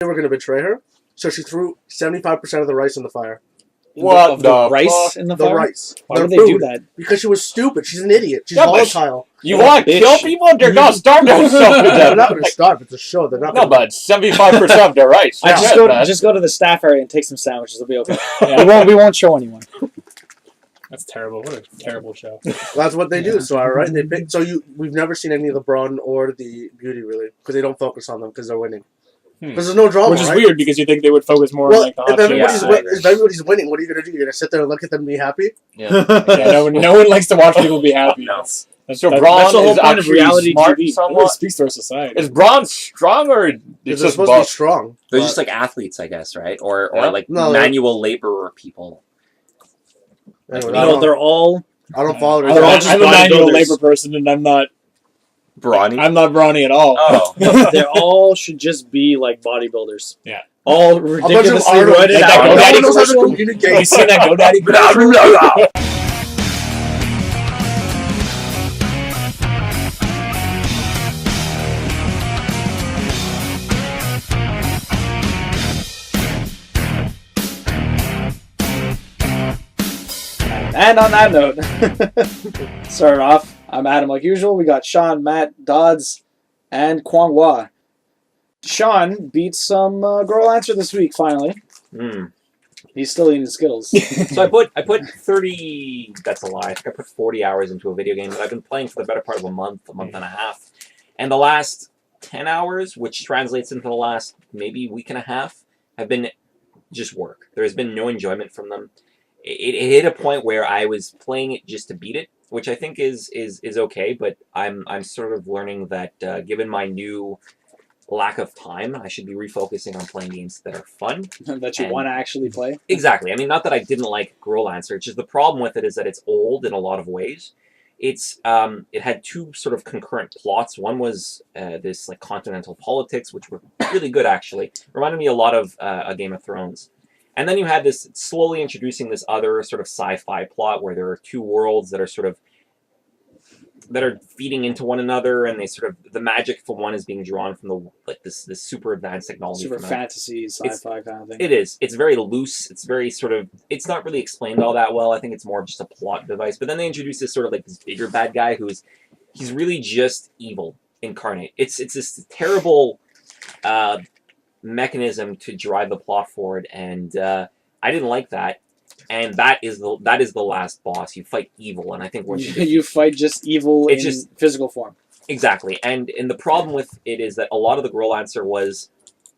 they were going to betray her, so she threw 75% of the rice in the fire. What the rice in the fire? The rice. Why would they food. do that? Because she was stupid. She's an idiot. She's Yeah, but volatile. You want to kill people? They're not starving themselves to They're death. not going to starve. It's a show. They're not. No, but 75% of their rice. I just go to the staff area and take some sandwiches. It'll be okay. Yeah, we won't show anyone. That's terrible. What a terrible show. That's what they do. So all right, they pick. So we've never seen any of the Braun or the Beauty really, because they don't focus on them because they're winning. Because there's no drama, which is right? weird because you think they would focus more on like the if everybody's winning, what are you gonna do? You're gonna sit there and look at them and be happy? Yeah. No one likes to watch people be happy. No. That's So the Braun whole is point of reality smart TV. somewhat? It speaks to our society. Is Braun strong or it's They're just supposed to be buff? strong. They're just like athletes, I guess, right? Or like No, manual laborer people. Anyway, They're all. I don't follow it. They're all just I'm a manual bodybuilders. labor person, and I'm not Brawny. brawny at all. Oh. They all should just be like bodybuilders. Yeah. All A bunch of ridiculously Arnold. roided Like out. that No GoDaddy one knows how to commercial? communicate. Have you seen that GoDaddy commercial? And on that note, start off. I'm Adam like usual. We got Sean, Matt, Dodds, and Quang-Wa. Sean beat some Growlanser this week, finally. He's still eating Skittles. So I put 30. That's a lie. I think I put 40 hours into a video game that I've been playing for the better part of a month and a half, and the last 10 hours, which translates into the last maybe week and a half, have been just work. There has been no enjoyment from them. It hit a point where I was playing it just to beat it, which I think is okay. But I'm sort of learning that given my new lack of time, I should be refocusing on playing games that are fun. That you want to actually play? Exactly. I mean, not that I didn't like Growlancer. It's just the problem with it is that it's old in a lot of ways. It had two sort of concurrent plots. One was this like continental politics, which were really good actually. Reminded me a lot of a Game of Thrones. And then you had this slowly introducing this other sort of sci-fi plot where there are two worlds that are feeding into one another, and they sort of the magic for one is being drawn from the like this super advanced technology, Super fantasy, sci-fi kind of thing. It is. It's very loose. It's very sort of. It's not really explained all that well. I think it's more of just a plot device. But then they introduce this sort of like this bigger bad guy he's really just evil incarnate. It's this terrible mechanism to drive the plot forward, and I didn't like that. And that is the last boss. You fight evil, and I think once you fight just evil in physical form. Exactly, and the problem with it is that a lot of the Growlancer was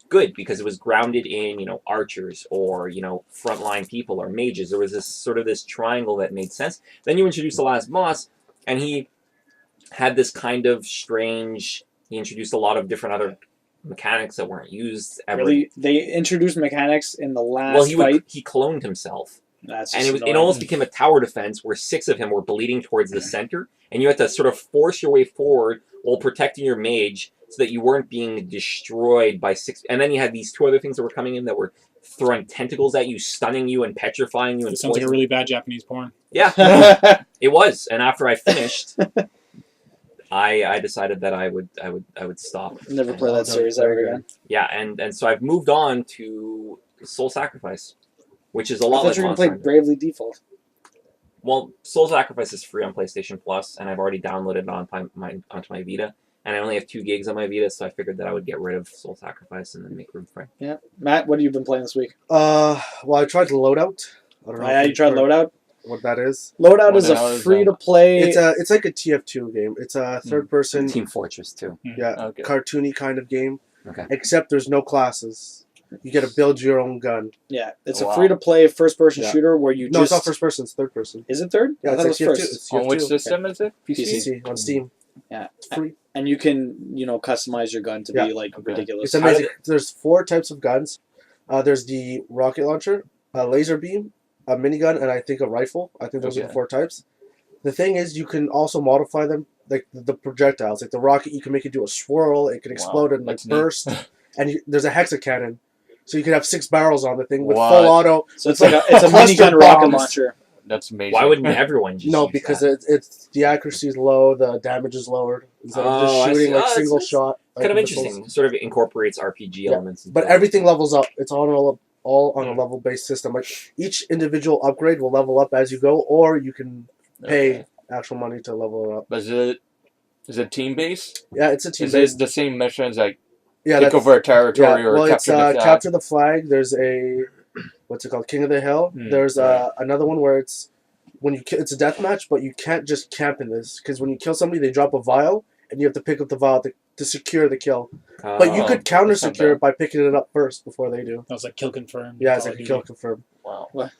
good because it was grounded in archers or frontline people or mages. There was this triangle that made sense. Then you introduce the last boss, and he had this kind of strange. He introduced a lot of different other mechanics that weren't used ever. Really? They introduced mechanics in the last fight? He cloned himself. That's and it almost became a tower defense where 6 of him were bleeding towards the center, and you had to sort of force your way forward while protecting your mage so that you weren't being destroyed by 6. And then you had these 2 other things that were coming in that were throwing tentacles at you, stunning you, and petrifying you. It sounds like a really bad Japanese porn. Yeah, it was. And after I finished, I decided that I would stop. Never play that series ever again. Yeah, and so I've moved on to Soul Sacrifice, which is a lot I like thought you were going to play Bravely Default. Well, Soul Sacrifice is free on PlayStation Plus, and I've already downloaded it onto my Vita. And I only have 2 gigs on my Vita, so I figured that I would get rid of Soul Sacrifice and then make room for it. Yeah. Matt, what have you been playing this week? Well, I tried Loadout. I don't know. Yeah, you tried Loadout? What that is? Loadout is a free-to-play... It's like a TF2 game. It's a third-person... Team Fortress 2. Yeah, cartoony kind of game. Okay. Except there's no classes. You get to build your own gun. Yeah, it's a free-to-play first-person shooter where you No, it's not first-person. It's third-person. Is it third? Yeah, I thought it was TF2. first. It's TF2. On which system is it? PC. On Steam. Yeah. It's free. And you can, customize your gun to be, ridiculous. It's amazing. There's 4 types of guns. There's the rocket launcher, a laser beam, a minigun, and I think a rifle. I think those are the 4 types. The thing is, you can also modify them, like the projectiles. Like the rocket, you can make it do a swirl. It can explode and burst. And there's a hexacannon. So you can have 6 barrels on the thing with full auto. So it's like it's a minigun rocket launcher. That's amazing. Why wouldn't everyone just No, use because that? it's the accuracy is low, the damage is lowered. Instead of Oh, just I shooting see. like Oh, single it's shot. kind of missiles. interesting. Sort of incorporates RPG Yeah, elements. But everything levels up. It's all on a level based system. Like each individual upgrade will level up as you go, or you can pay actual money to level it up. But is it team based? Yeah, it's a team Is it based. the same missions like Yeah, take over a territory or well, capture the flag? capture the flag. There's a what's it called, King of the Hill. There's another one where it's it's a death match, but you can't just camp in this because when you kill somebody, they drop a vial and you have to pick up the vial to secure the kill. But you could counter secure it by picking it up first before they do. That was like kill confirmed. Yeah, it's like a kill confirm. Wow. What?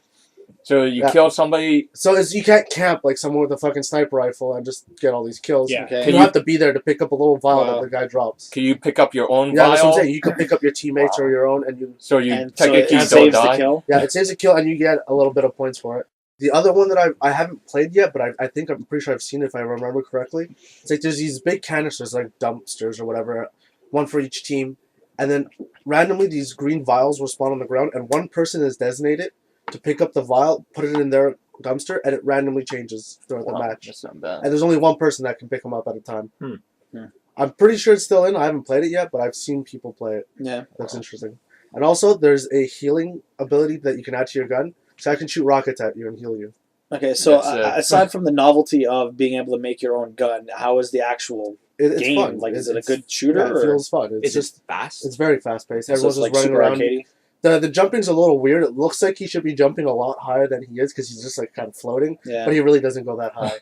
So you kill somebody. So you can't camp like someone with a fucking sniper rifle and just get all these kills. Yeah. Okay. You have to be there to pick up a little vial that the guy drops. Can you pick up your own Yeah, vial? that's what I'm saying. You can pick up your teammates or your own, and you. So you And technically it don't saves the die. kill. Yeah, it saves a kill, and you get a little bit of points for it. The other one that I haven't played yet, but I'm pretty sure I've seen it if I remember correctly. It's like there's these big canisters, like dumpsters or whatever, one for each team, and then randomly these green vials will spawn on the ground, and one person is designated to pick up the vial, put it in their dumpster, and it randomly changes throughout the match. That's not bad. And there's only one person that can pick them up at a time. Hmm. I'm pretty sure it's still in. I haven't played it yet, but I've seen people play it. Yeah. That's interesting. And also, there's a healing ability that you can add to your gun. So I can shoot rockets at you and heal you. Okay, so That's, aside from the novelty of being able to make your own gun, how is the actual It's game? fun. Like, is it a It's- good shooter? Yeah, it or? feels fun. It's It's just just fast. it's very fast paced. So Everyone's it's just like running super around. arcadey? The jumping's a little weird. It looks like he should be jumping a lot higher than he is because he's just like kind of floating, Yeah. but he really doesn't go that high.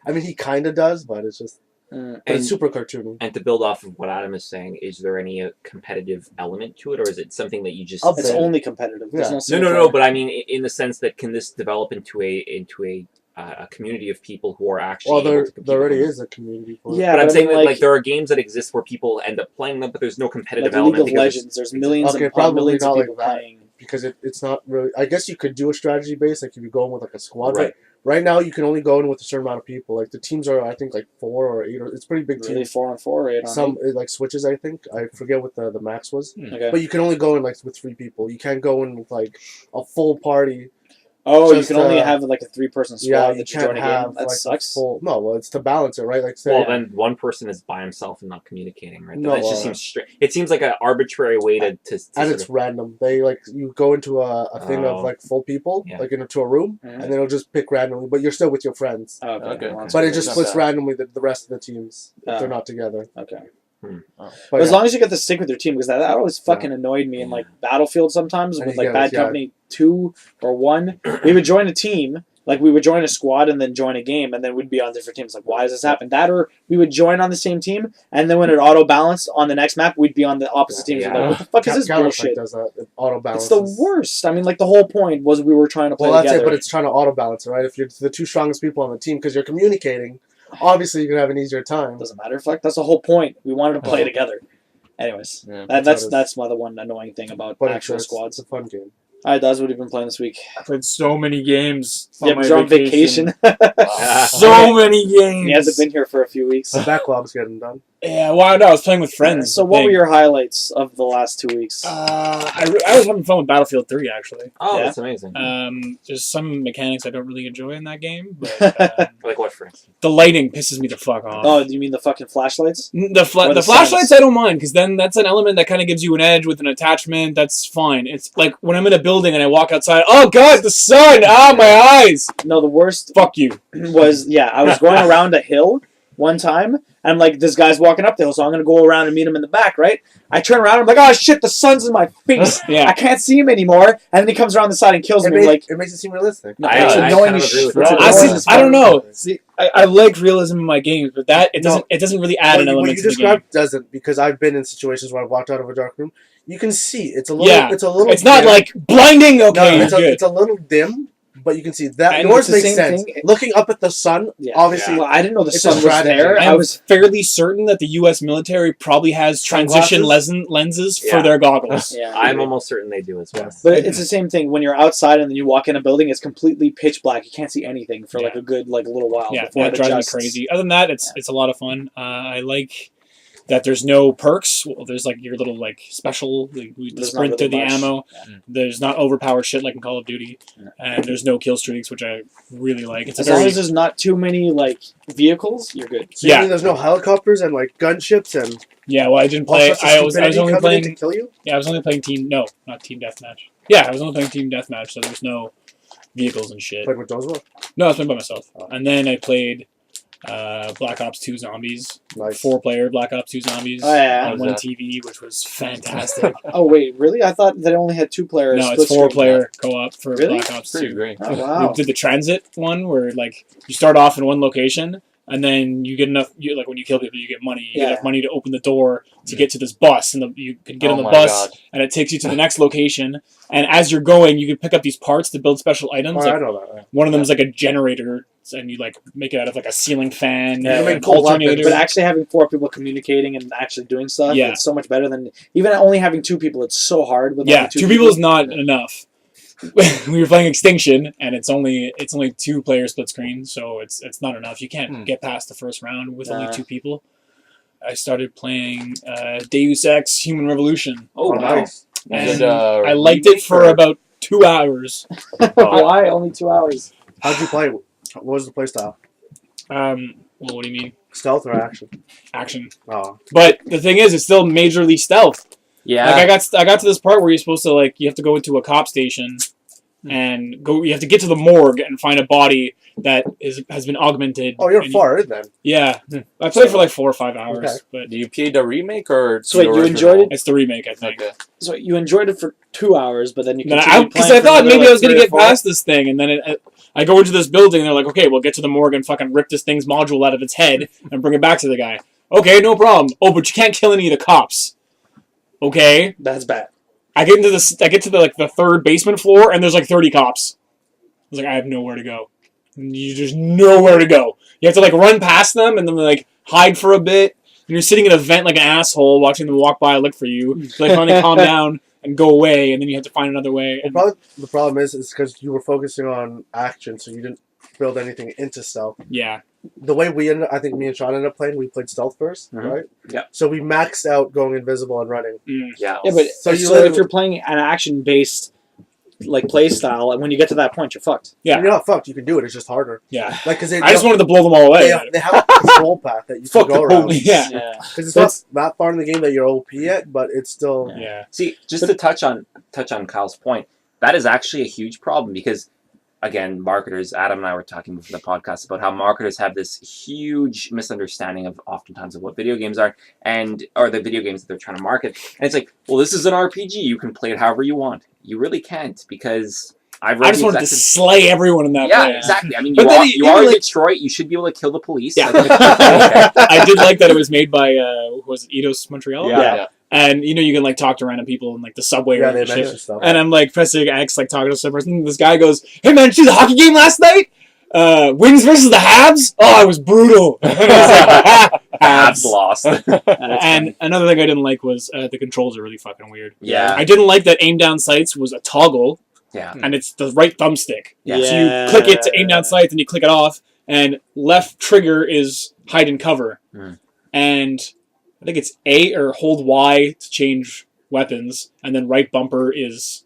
I mean, he kind of does, but it's just Mm. but it's And- super cartoony. And to build off of what Adam is saying, is there any competitive element to it, or is it something that you just? Up It's there. only competitive. There's Yeah. no No, single no. player. But I mean, in the sense that can this develop into a community of people who are actually Well, able there to compete there already with them? is a community for it. Yeah, But I'm I saying mean, that like there are games that exist where people end up playing them, but there's no competitive like League element. of because Legends, there's millions Okay, and probably millions of not like people that. playing. because it's not really. I guess you could do a strategy base, like if you go in with like a squad. Right. But right now, you can only go in with a certain amount of people. Like the teams are, I think, like 4 or 8. It's pretty big Really, teams. 4-on-4 or 8-on-8? Some it, like switches. I think I forget what the max was. Okay. But you can only go in like with 3 people. You can't go in with like a full party. Oh, just, you can only uh, have like a 3-person squad Yeah, you that you can't join a have game. That like sucks. full. No, well, it's to balance it, right? Like say, Well, then one person is by himself and not communicating, right? No, that just seems straight. It seems like an arbitrary way to and sort it's of- random. They like you go into a thing Oh. of like full people, Yeah. like into a room, Mhm. and then it'll just pick randomly. But you're still with your friends. Oh, okay. Okay. Well, that's But good. it just Not splits bad. randomly the rest of the teams if Oh. they're not together. Okay. But As yeah. long as you get to stick with your team, because that always fucking annoyed me in like Battlefield sometimes And with you like get Bad it, yeah. Company 2 or 1. We would join a team, like we would join a squad and then join a game, and then we'd be on different teams. Like, why does this happen? That or we would join on the same team, and then when it auto balanced on the next map, we'd be on the opposite teams. Yeah. Like, what the fuck is this Counter-Strike bullshit? does that. It auto It's balances. the worst. I mean, like the whole point was we were trying to play Well, that's together. it, but it's trying to auto balance it, right? If you're the 2 strongest people on the team because you're communicating, obviously you're gonna have an easier time. Doesn't matter. Fuck, that's the whole point. We wanted to play together. Anyways, Yeah. that's my the one annoying thing about But actual it's squads. a fun game. All right, that's what you've been playing this week. I played so many games. Yeah, because you're on vacation. So many games. He hasn't been here for a few weeks. The backlog's getting done. Yeah, well, no, I was playing with friends. So, what were your highlights of the last 2 weeks? I was having fun with Battlefield 3, actually. Oh, Yeah. that's amazing. There's some mechanics I don't really enjoy in that game, but Like what, for instance? the lighting pisses me the fuck off. Oh, do you mean the fucking flashlights? The Or the flashlights suns. I don't mind, because then that's an element that kind of gives you an edge with an attachment. That's fine. It's like when I'm in a building and I walk outside, oh god, the sun! Ah, my eyes! No, the worst Fuck you. was, I was going around a hill one time, and like this guy's walking up the hill, so I'm gonna go around and meet him in the back, right? I turn around, I'm like, oh shit, the sun's in my face. I Yeah. can't see him anymore, and then he comes around the side and kills It, me. Like, it makes it seem realistic. no, I- it's I annoying kind as of agree shit. with It's that. annoying I as don't fuck. know. See, I like realism in my games, but that it doesn't really add an What element you to the game. described doesn't, because I've been in situations where I've walked out of a dark room. You can see it's a little. Yeah. It's a little. It's not dim. like blinding. Okay, No, it's good. a little dim, but you can see that. And Yours it's the makes same sense. thing- Looking up at the sun, Yeah. obviously. Well, I didn't know the It's a sun was strategy. there. I I'm was fairly certain that the U.S. military probably has transition lenses for Yeah. their goggles. yeah. I'm almost certain they do as well. Yes. But it's the same thing when you're outside and then you walk in a building. It's completely pitch black. You can't see anything for like a good little while. Yeah, before that it drives me adjusts. crazy. Other than that, it's a lot of fun. I like that there's no perks. Well, there's like your little like special, like, the There's sprint not through really the much. ammo. Yeah. There's not overpowered shit like in Call of Duty, Yeah. and there's no kill streaks, which I really like. It's As a very long as there's not too many like vehicles, you're good. So you Yeah. mean there's no helicopters and like gunships and yeah. Well, I didn't all play. sorts of I was stupidity only coming in playing. to kill you? Yeah, I was only playing team. No, not team deathmatch. Yeah, I was only playing team deathmatch, so there's no vehicles and shit. Played with those ones? No, I was playing by myself. Oh. And then I played Black Ops 2 Zombies. Nice. 4-player Black Ops 2 Zombies Oh, yeah. on How's one that? TV, which was fantastic. Oh wait, really? I thought that it only had 2 players. No, it's split screen. 4-player co-op for Really? Black Ops Pretty 2. great. Oh wow. We did the transit one where like you start off in one location and then you get enough. Like when you kill people, you get money. You get Yeah. enough money to open the door to get to this bus, and you can get Oh on the my bus, God. and it takes you to the next location. And as you're going, you can pick up these parts to build special items. Oh, I Like, know that. Yeah. one of them is like a generator, and you like make it out of like a ceiling fan, Yeah, and make an cool weapons. alternator. But actually having 4 people communicating and actually doing stuff, Yeah. it's so much better than even only having 2 people. It's so hard with Yeah, only 2 people is not enough. We were playing Extinction, and it's only 2-player split screen, so it's not enough. You can't get past the first round with only Nah. 2 people. I started playing Deus Ex: Human Revolution, Oh wow. nice. and Is it, I liked it for remake or- about 2 hours. Why only 2 hours? How'd you play? What was the play style? Well, what do you mean? Stealth or action? Action. Oh. But the thing is, it's still majorly stealth. Yeah. Like I got to this part where you're supposed to like you have to go into a cop station and go. You have to get to the morgue and find a body that has been augmented. Oh, you're and far in then. Yeah, I played for like 4 or 5 hours, Okay. but Do you play the remake or So wait, the you original? enjoyed it? it's the remake, I think. Okay. So you enjoyed it for 2 hours, but then you Because continued playing I for thought another, maybe like, I was gonna 3 or get 4? past this thing, and then I go into this building, and they're like, "Okay, we'll get to the morgue and fucking rip this thing's module out of its head and bring it back to the guy." Okay, no problem. Oh, but you can't kill any of the cops. Okay, That's bad. I get to the like the 3rd basement floor, and there's like 30 cops. I was like, I have nowhere to go. There's nowhere to go. You have to like run past them and then like hide for a bit. And you're sitting in a vent like an asshole, watching them walk by, look for you. So they finally calm down and go away, and then you have to find another way. And Probably the problem is because you were focusing on action, so you didn't build anything into stealth. yeah, The way I think me and Sean ended up playing, we played stealth 1st, Mhm. right? Yep. So we maxed out going invisible and running. Yeah. Yeah, but So so, you if literally- you're playing an action-based like play style, and when you get to that point, you're fucked. yeah, You're not fucked. You can do it. It's just harder. yeah. Like because I just wanted to blow them all away. they have a control path that you Fuck can go the around. police. Yeah. Because it's not that far in the game that you're OP yet, but it's still. Yeah. See, just to touch on Kyle's point, that is actually a huge problem because, again, marketers. Adam and I were talking before the podcast about how marketers have this huge misunderstanding of oftentimes of what video games are or the video games that they're trying to market. And it's like, well, this is an RPG. You can play it however you want. You really can't because I've read I just wanted to slay everyone in that Yeah, place. exactly. I mean, But then you you are in like- Detroit. You should be able to kill the police. Yeah. Like, okay. I did like that it was made by was it Eidos Montreal? Yeah. And you know you can like talk to random people in like the subway Yeah, or they shit. mentioned stuff. And I'm like pressing X, like talking to some person. And this guy goes, "Hey man, did you see the hockey game last night? Wings versus the Habs? Oh, it was brutal." And I was like, Abs Habs. lost. And another thing I didn't like was the controls are really fucking weird. Yeah. I didn't like that aim down sights was a toggle, Yeah. and it's the right thumbstick. Yeah. So you click it to aim down sights, and you click it off, and left trigger is hide and cover. Mm. And I think it's A or hold Y to change weapons, and then right bumper is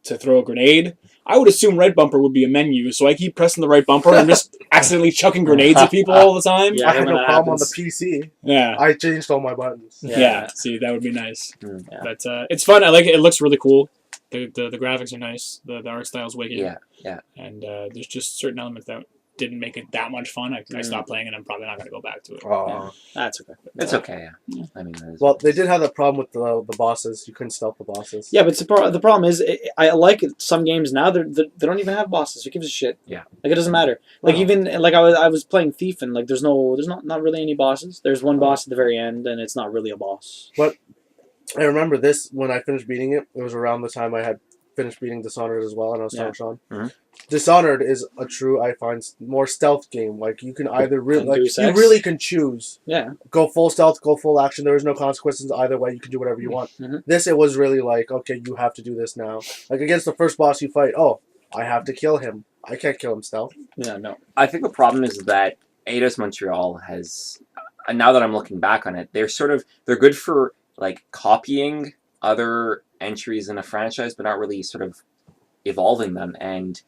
to throw a grenade. I would assume right bumper would be a menu, so I keep pressing the right bumper and just accidentally chucking grenades at people all the time. Yeah, I had when no that problem on the happens. PC. Yeah. I changed all my buttons. Yeah. See, that would be nice. Mm. Yeah. But it's fun. I like it. It looks really cool. The graphics are nice. The art style's wicked. Yeah. Yeah. And there's just certain elements that didn't make it that much fun. I stopped playing and I'm probably not going to go back to it. Oh. That's okay. It's okay. Yeah. I mean, that is- Well, they did have that problem with the bosses. You couldn't stealth the bosses. Yeah, but the problem is, I like some games now. They don't even have bosses. Who gives a shit? Yeah. Like it doesn't matter. Like No. even like I was playing Thief and like there's not really any bosses. There's one boss at the very end and it's not really a boss. I remember this when I finished beating it. It was around the time I had finished beating Dishonored as well, and I was telling Sean. Mhm. Dishonored is a true, I find, more stealth game. Like you can either really, And like Deus you Ex. really can choose. Yeah. Go full stealth, go full action. There is no consequences either way. You can do whatever you want. Mhm. This, it was really like, okay, you have to do this now. Like against the first boss you fight, oh, I have to kill him. I can't kill him stealth. Yeah. No. I think the problem is that Eidos Montreal has now that I'm looking back on it, they're good for like copying other entries in a franchise, but not really sort of evolving them. And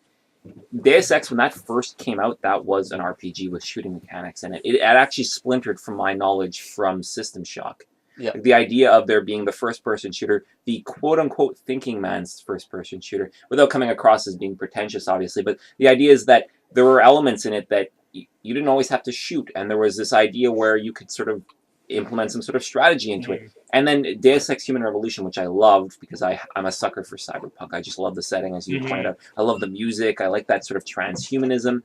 Deus Ex, when that first came out, that was an RPG with shooting mechanics in it. It actually splintered from my knowledge from System Shock. Yeah. Like the idea of there being the first-person shooter, the quote-unquote thinking man's first-person shooter, without coming across as being pretentious, obviously, but the idea is that there were elements in it that you didn't always have to shoot, and there was this idea where you could sort of implement some sort of strategy into it. And then Deus Ex Human Revolution, which I loved because I'm a sucker for cyberpunk. I just love the setting, as you pointed out. I love the music. I like that sort of transhumanism.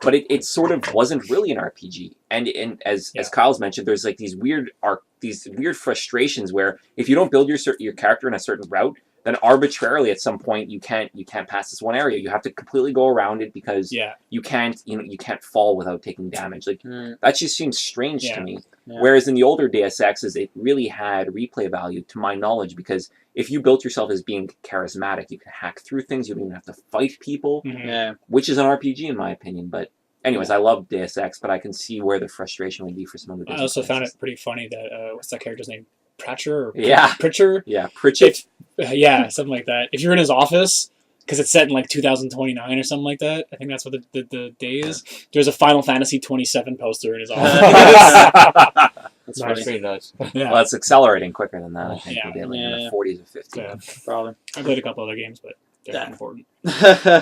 But it sort of wasn't really an RPG. And as Kyle's mentioned, there's like these weird frustrations where if you don't build your character in a certain route, then arbitrarily at some point you can't pass this one area. You have to completely go around it because you can't fall without taking damage. Like that just seems strange to me. Yeah. Whereas in the older Deus Exes, it really had replay value to my knowledge, because if you built yourself as being charismatic, you can hack through things. You don't even have to fight people, which is an RPG in my opinion. But anyways, I love Deus Ex, but I can see where the frustration would be for some of the. I also found it pretty funny that what's that character's name? Pratcher? Or Pritchard? Yeah, Pritchard. Yeah, something like that. If you're in his office, because it's set in like 2029 or something like that, I think that's what the day is. There's a Final Fantasy 27 poster in his office. That's pretty nice. Yeah. Well, it's accelerating quicker than that. I think we did like in the 40s or 50s. Yeah, probably. I played a couple other games, but they're not important.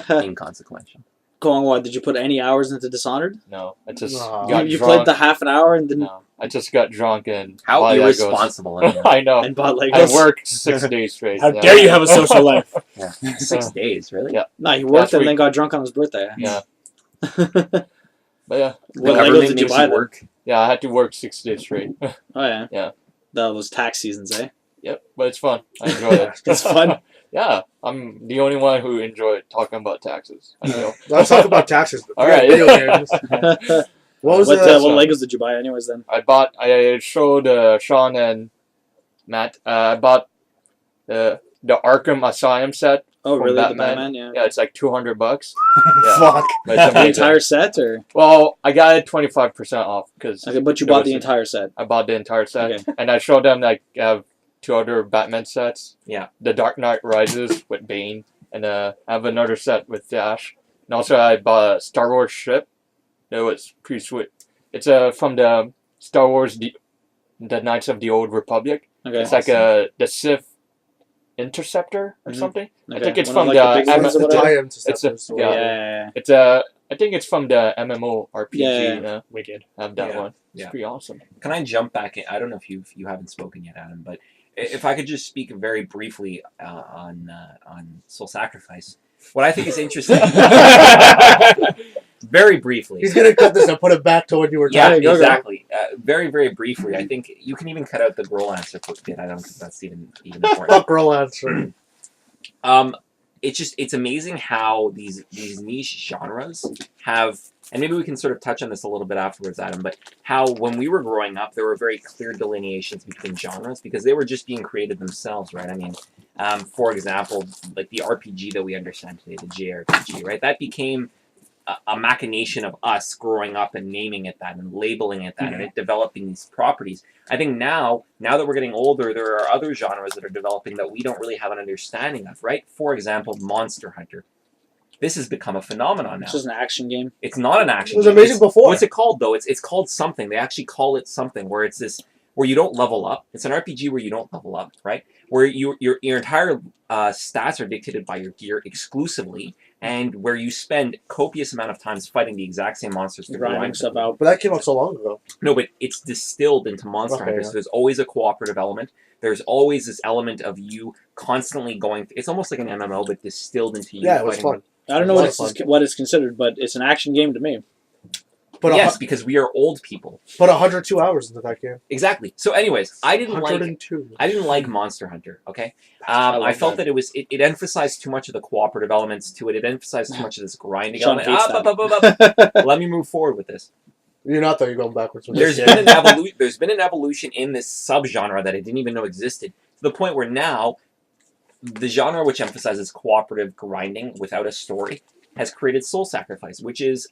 Inconsequential. Quang-Wa, did you put any hours into Dishonored? No, I just got drunk. You played the half an hour and didn't. No, I just got drunk and how irresponsible! I know. And bought Legos. I worked 6 days straight. How dare you have a social life? 6 days, really? Yeah. No, he worked and then got drunk on his birthday. Yeah. But yeah. What Legos did you buy? Work? Yeah, I had to work 6 days straight. Oh yeah. Yeah. That was tax seasons, eh? Yep, but it's fun. I enjoy it. It's fun. Yeah, I'm the only one who enjoyed talking about taxes. I know. Let's talk about taxes. All right. Video games. What Legos did you buy, anyways? Then I showed Sean and Matt. I bought the Arkham Asylum set. Oh, really? Batman. The Batman, yeah. Yeah, it's like $200. Yeah. Fuck. The entire set, or? Well, I got it 25% off because. Okay, but you bought the entire set. I bought the entire set, okay. And I showed them like I have 2 other Batman sets. Yeah. The Dark Knight Rises with Bane, and I have another set with Dash. And also I bought a Star Wars ship. That was pretty sweet. It's from the Star Wars the Knights of the Old Republic. Okay. It's like the Sith Interceptor or something. Okay. I think it's One from of, It's I think it's from the MMORPG. Yeah. Wicked. I have that one. It's pretty awesome. Can I jump back in? I don't know if you haven't spoken yet, Adam, but if I could just speak very briefly on Soul Sacrifice. What I think is interesting. Very briefly. He's gonna cut this and put it back to when you were talking. Yeah, exactly. Very, very briefly. I think you can even cut out the Growlanser bit. I don't think that's even important. Fuck Growlanser. It's amazing how these niche genres have, and maybe we can sort of touch on this a little bit afterwards, Adam, but how when we were growing up, there were very clear delineations between genres because they were just being created themselves, right? I mean, for example, like the RPG that we understand today, the JRPG, right? That became a machination of us growing up and naming it that and labeling it that and it developing these properties. I think now that we're getting older, there are other genres that are developing that we don't really have an understanding of, right? For example, Monster Hunter. This has become a phenomenon now. It's just an action game. It's not an action game. It was amazing before. What's it called, though? It's called something. They actually call it something where it's this, where you don't level up. It's an RPG where you don't level up, right? Where your entire stats are dictated by your gear exclusively, and where you spend copious amount of times fighting the exact same monsters to grind stuff out. But that came out so long ago. No, but it's distilled into Monster Hunter. So there's always a cooperative element. There's always this element of you constantly going. It's almost like an MMO, but distilled into you. Yeah, it was fun. I don't know what it's considered, but it's an action game to me. But yes, because we are old people. But 102 hours into that game. Exactly. So, anyways, I didn't like Monster Hunter. Okay, I felt that it emphasized too much of the cooperative elements to it. It emphasized too much of this grinding element. Let me move forward with this. You're not though. You're going backwards. There's been an evolution in this subgenre that I didn't even know existed, to the point where now the genre which emphasizes cooperative grinding without a story has created Soul Sacrifice, which is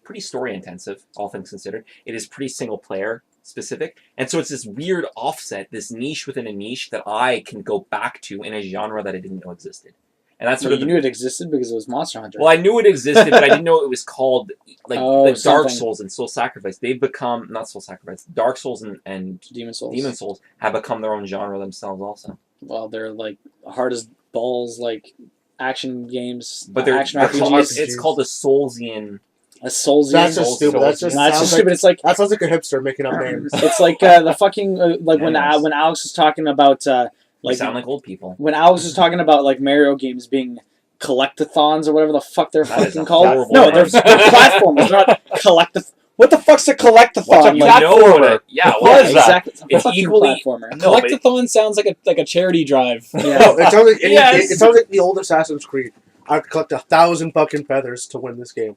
pretty story intensive, all things considered. It is pretty single player specific, and so it's this weird offset, this niche within a niche that I can go back to in a genre that I didn't know existed. And that's sort of you knew it existed because it was Monster Hunter. Well, I knew it existed, but I didn't know it was called like Dark something. Souls and Soul Sacrifice. They've become not Soul Sacrifice. Dark Souls and Demon Souls. Demon Souls have become their own genre themselves, also. Well, they're like hard as balls, like action games. But they're action called, RPGs. it's called a Soulsian. A Soulsian. That's just stupid. That's just sounds stupid. like, It's like that sounds like a hipster making up names. it's like the fucking like when Yes. when Alex was talking about Like like sound like old people. when Alex was talking about like Mario games being collectathons or whatever the fuck they're That is fucking a called. horrible No, word. they're platformers. They're not collectath. What the fuck's a collectathon? What's a You Like, know what it, yeah, What well, is that? exactly. It's a It's fucking equally- platformer. No, but Collectathon sounds like a charity drive. No, Yeah. it sounds like Yes. it sounds like the old Assassin's Creed. I collect 1,000 fucking feathers to win this game.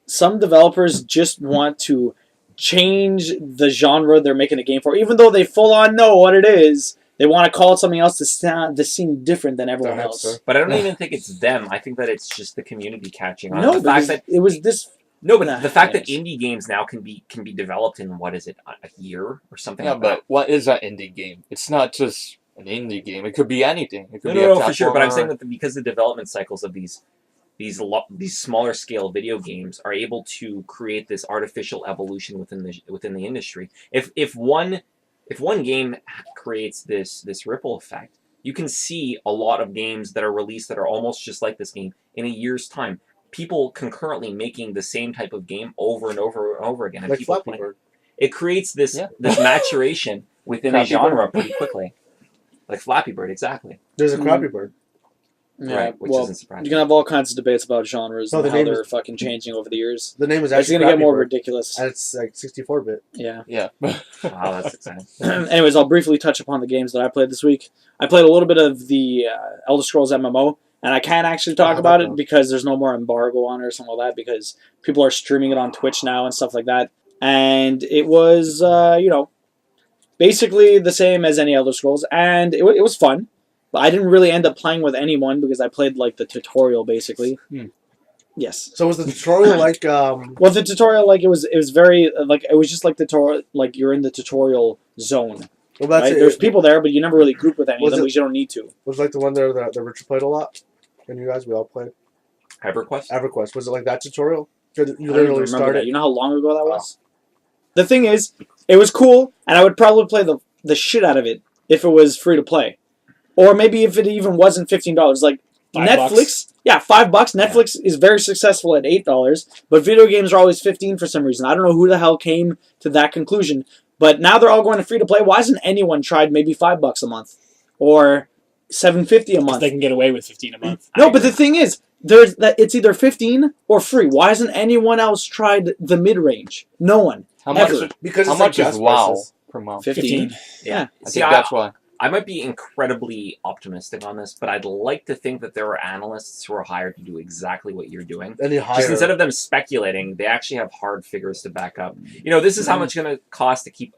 Some developers just want to change the genre they're making a game for, even though they full on know what it is. They want to call it something else to seem different than everyone They're else. hipster. But I don't even think it's them. I think that it's just the community catching on. No, the because fact that it was this. no, but Nah, the fact that anyways. indie games now can be developed in what is it, a year or something? Yeah, like but that. what is that indie game? It's not just an indie game. It could be anything. It could No, be no, a for sure. But I'm platformer. saying that because the development cycles of these smaller scale video games are able to create this artificial evolution within the industry. If one game creates this ripple effect, you can see a lot of games that are released that are almost just like this game in a year's time. People concurrently making the same type of game over and over and over again, and Like people Flappy playing. Bird. It creates this Yeah. this maturation within a Flappy genre Bird. pretty quickly, like Flappy Bird, exactly. There's a Mm. Crappy Bird. Yeah, Right, which well, isn't surprising. you can have all kinds of debates about genres No, and the how name they're is- fucking changing over the years. The name is It's actually gonna get Crappy more Bird, ridiculous. and it's like 64-bit. Yeah. Yeah. Wow, that's exciting. Anyways, I'll briefly touch upon the games that I played this week. I played a little bit of the Elder Scrolls MMO, and I can't actually talk Oh, about okay. it because there's no more embargo on it or something like that, because people are streaming it on Twitch now and stuff like that. And it was, basically the same as any Elder Scrolls, and it was fun. But I didn't really end up playing with anyone because I played like the tutorial basically. Yes. So was the tutorial like Well, the tutorial like it was very like it was just like the tutorial like you're in the tutorial zone. well, that's Right? it. There's people there, but you never really group with any of Was them it- because you don't need to. Was it like the one there that Richard played a lot? And you guys, we all played HyperQuest? EverQuest. Was it like that tutorial? You I don't even literally remember started. that. You know how long ago that was? The thing is, it was cool, and I would probably play the shit out of it if it was free to play, or maybe if it even wasn't $15. Like $5. Netflix, yeah, $5. Netflix is very successful at $8, but video games are always 15 for some reason. I don't know who the hell came to that conclusion, but now they're all going to free to play. Why hasn't anyone tried maybe $5 a month or $7.50 a month? They can get away with 15 a month. No, but the thing is, there's that it's either 15 or free. Why hasn't anyone else tried the mid range? No one. How much? Ever. Because How it's like much is gas WoW prices. per month? 15. Yeah. I See, think that's why. I might be incredibly optimistic on this, but I'd like to think that there are analysts who are hired to do exactly what you're doing. And you Just hire. instead of them speculating, they actually have hard figures to back up. You know, this is how much it's going to cost to keep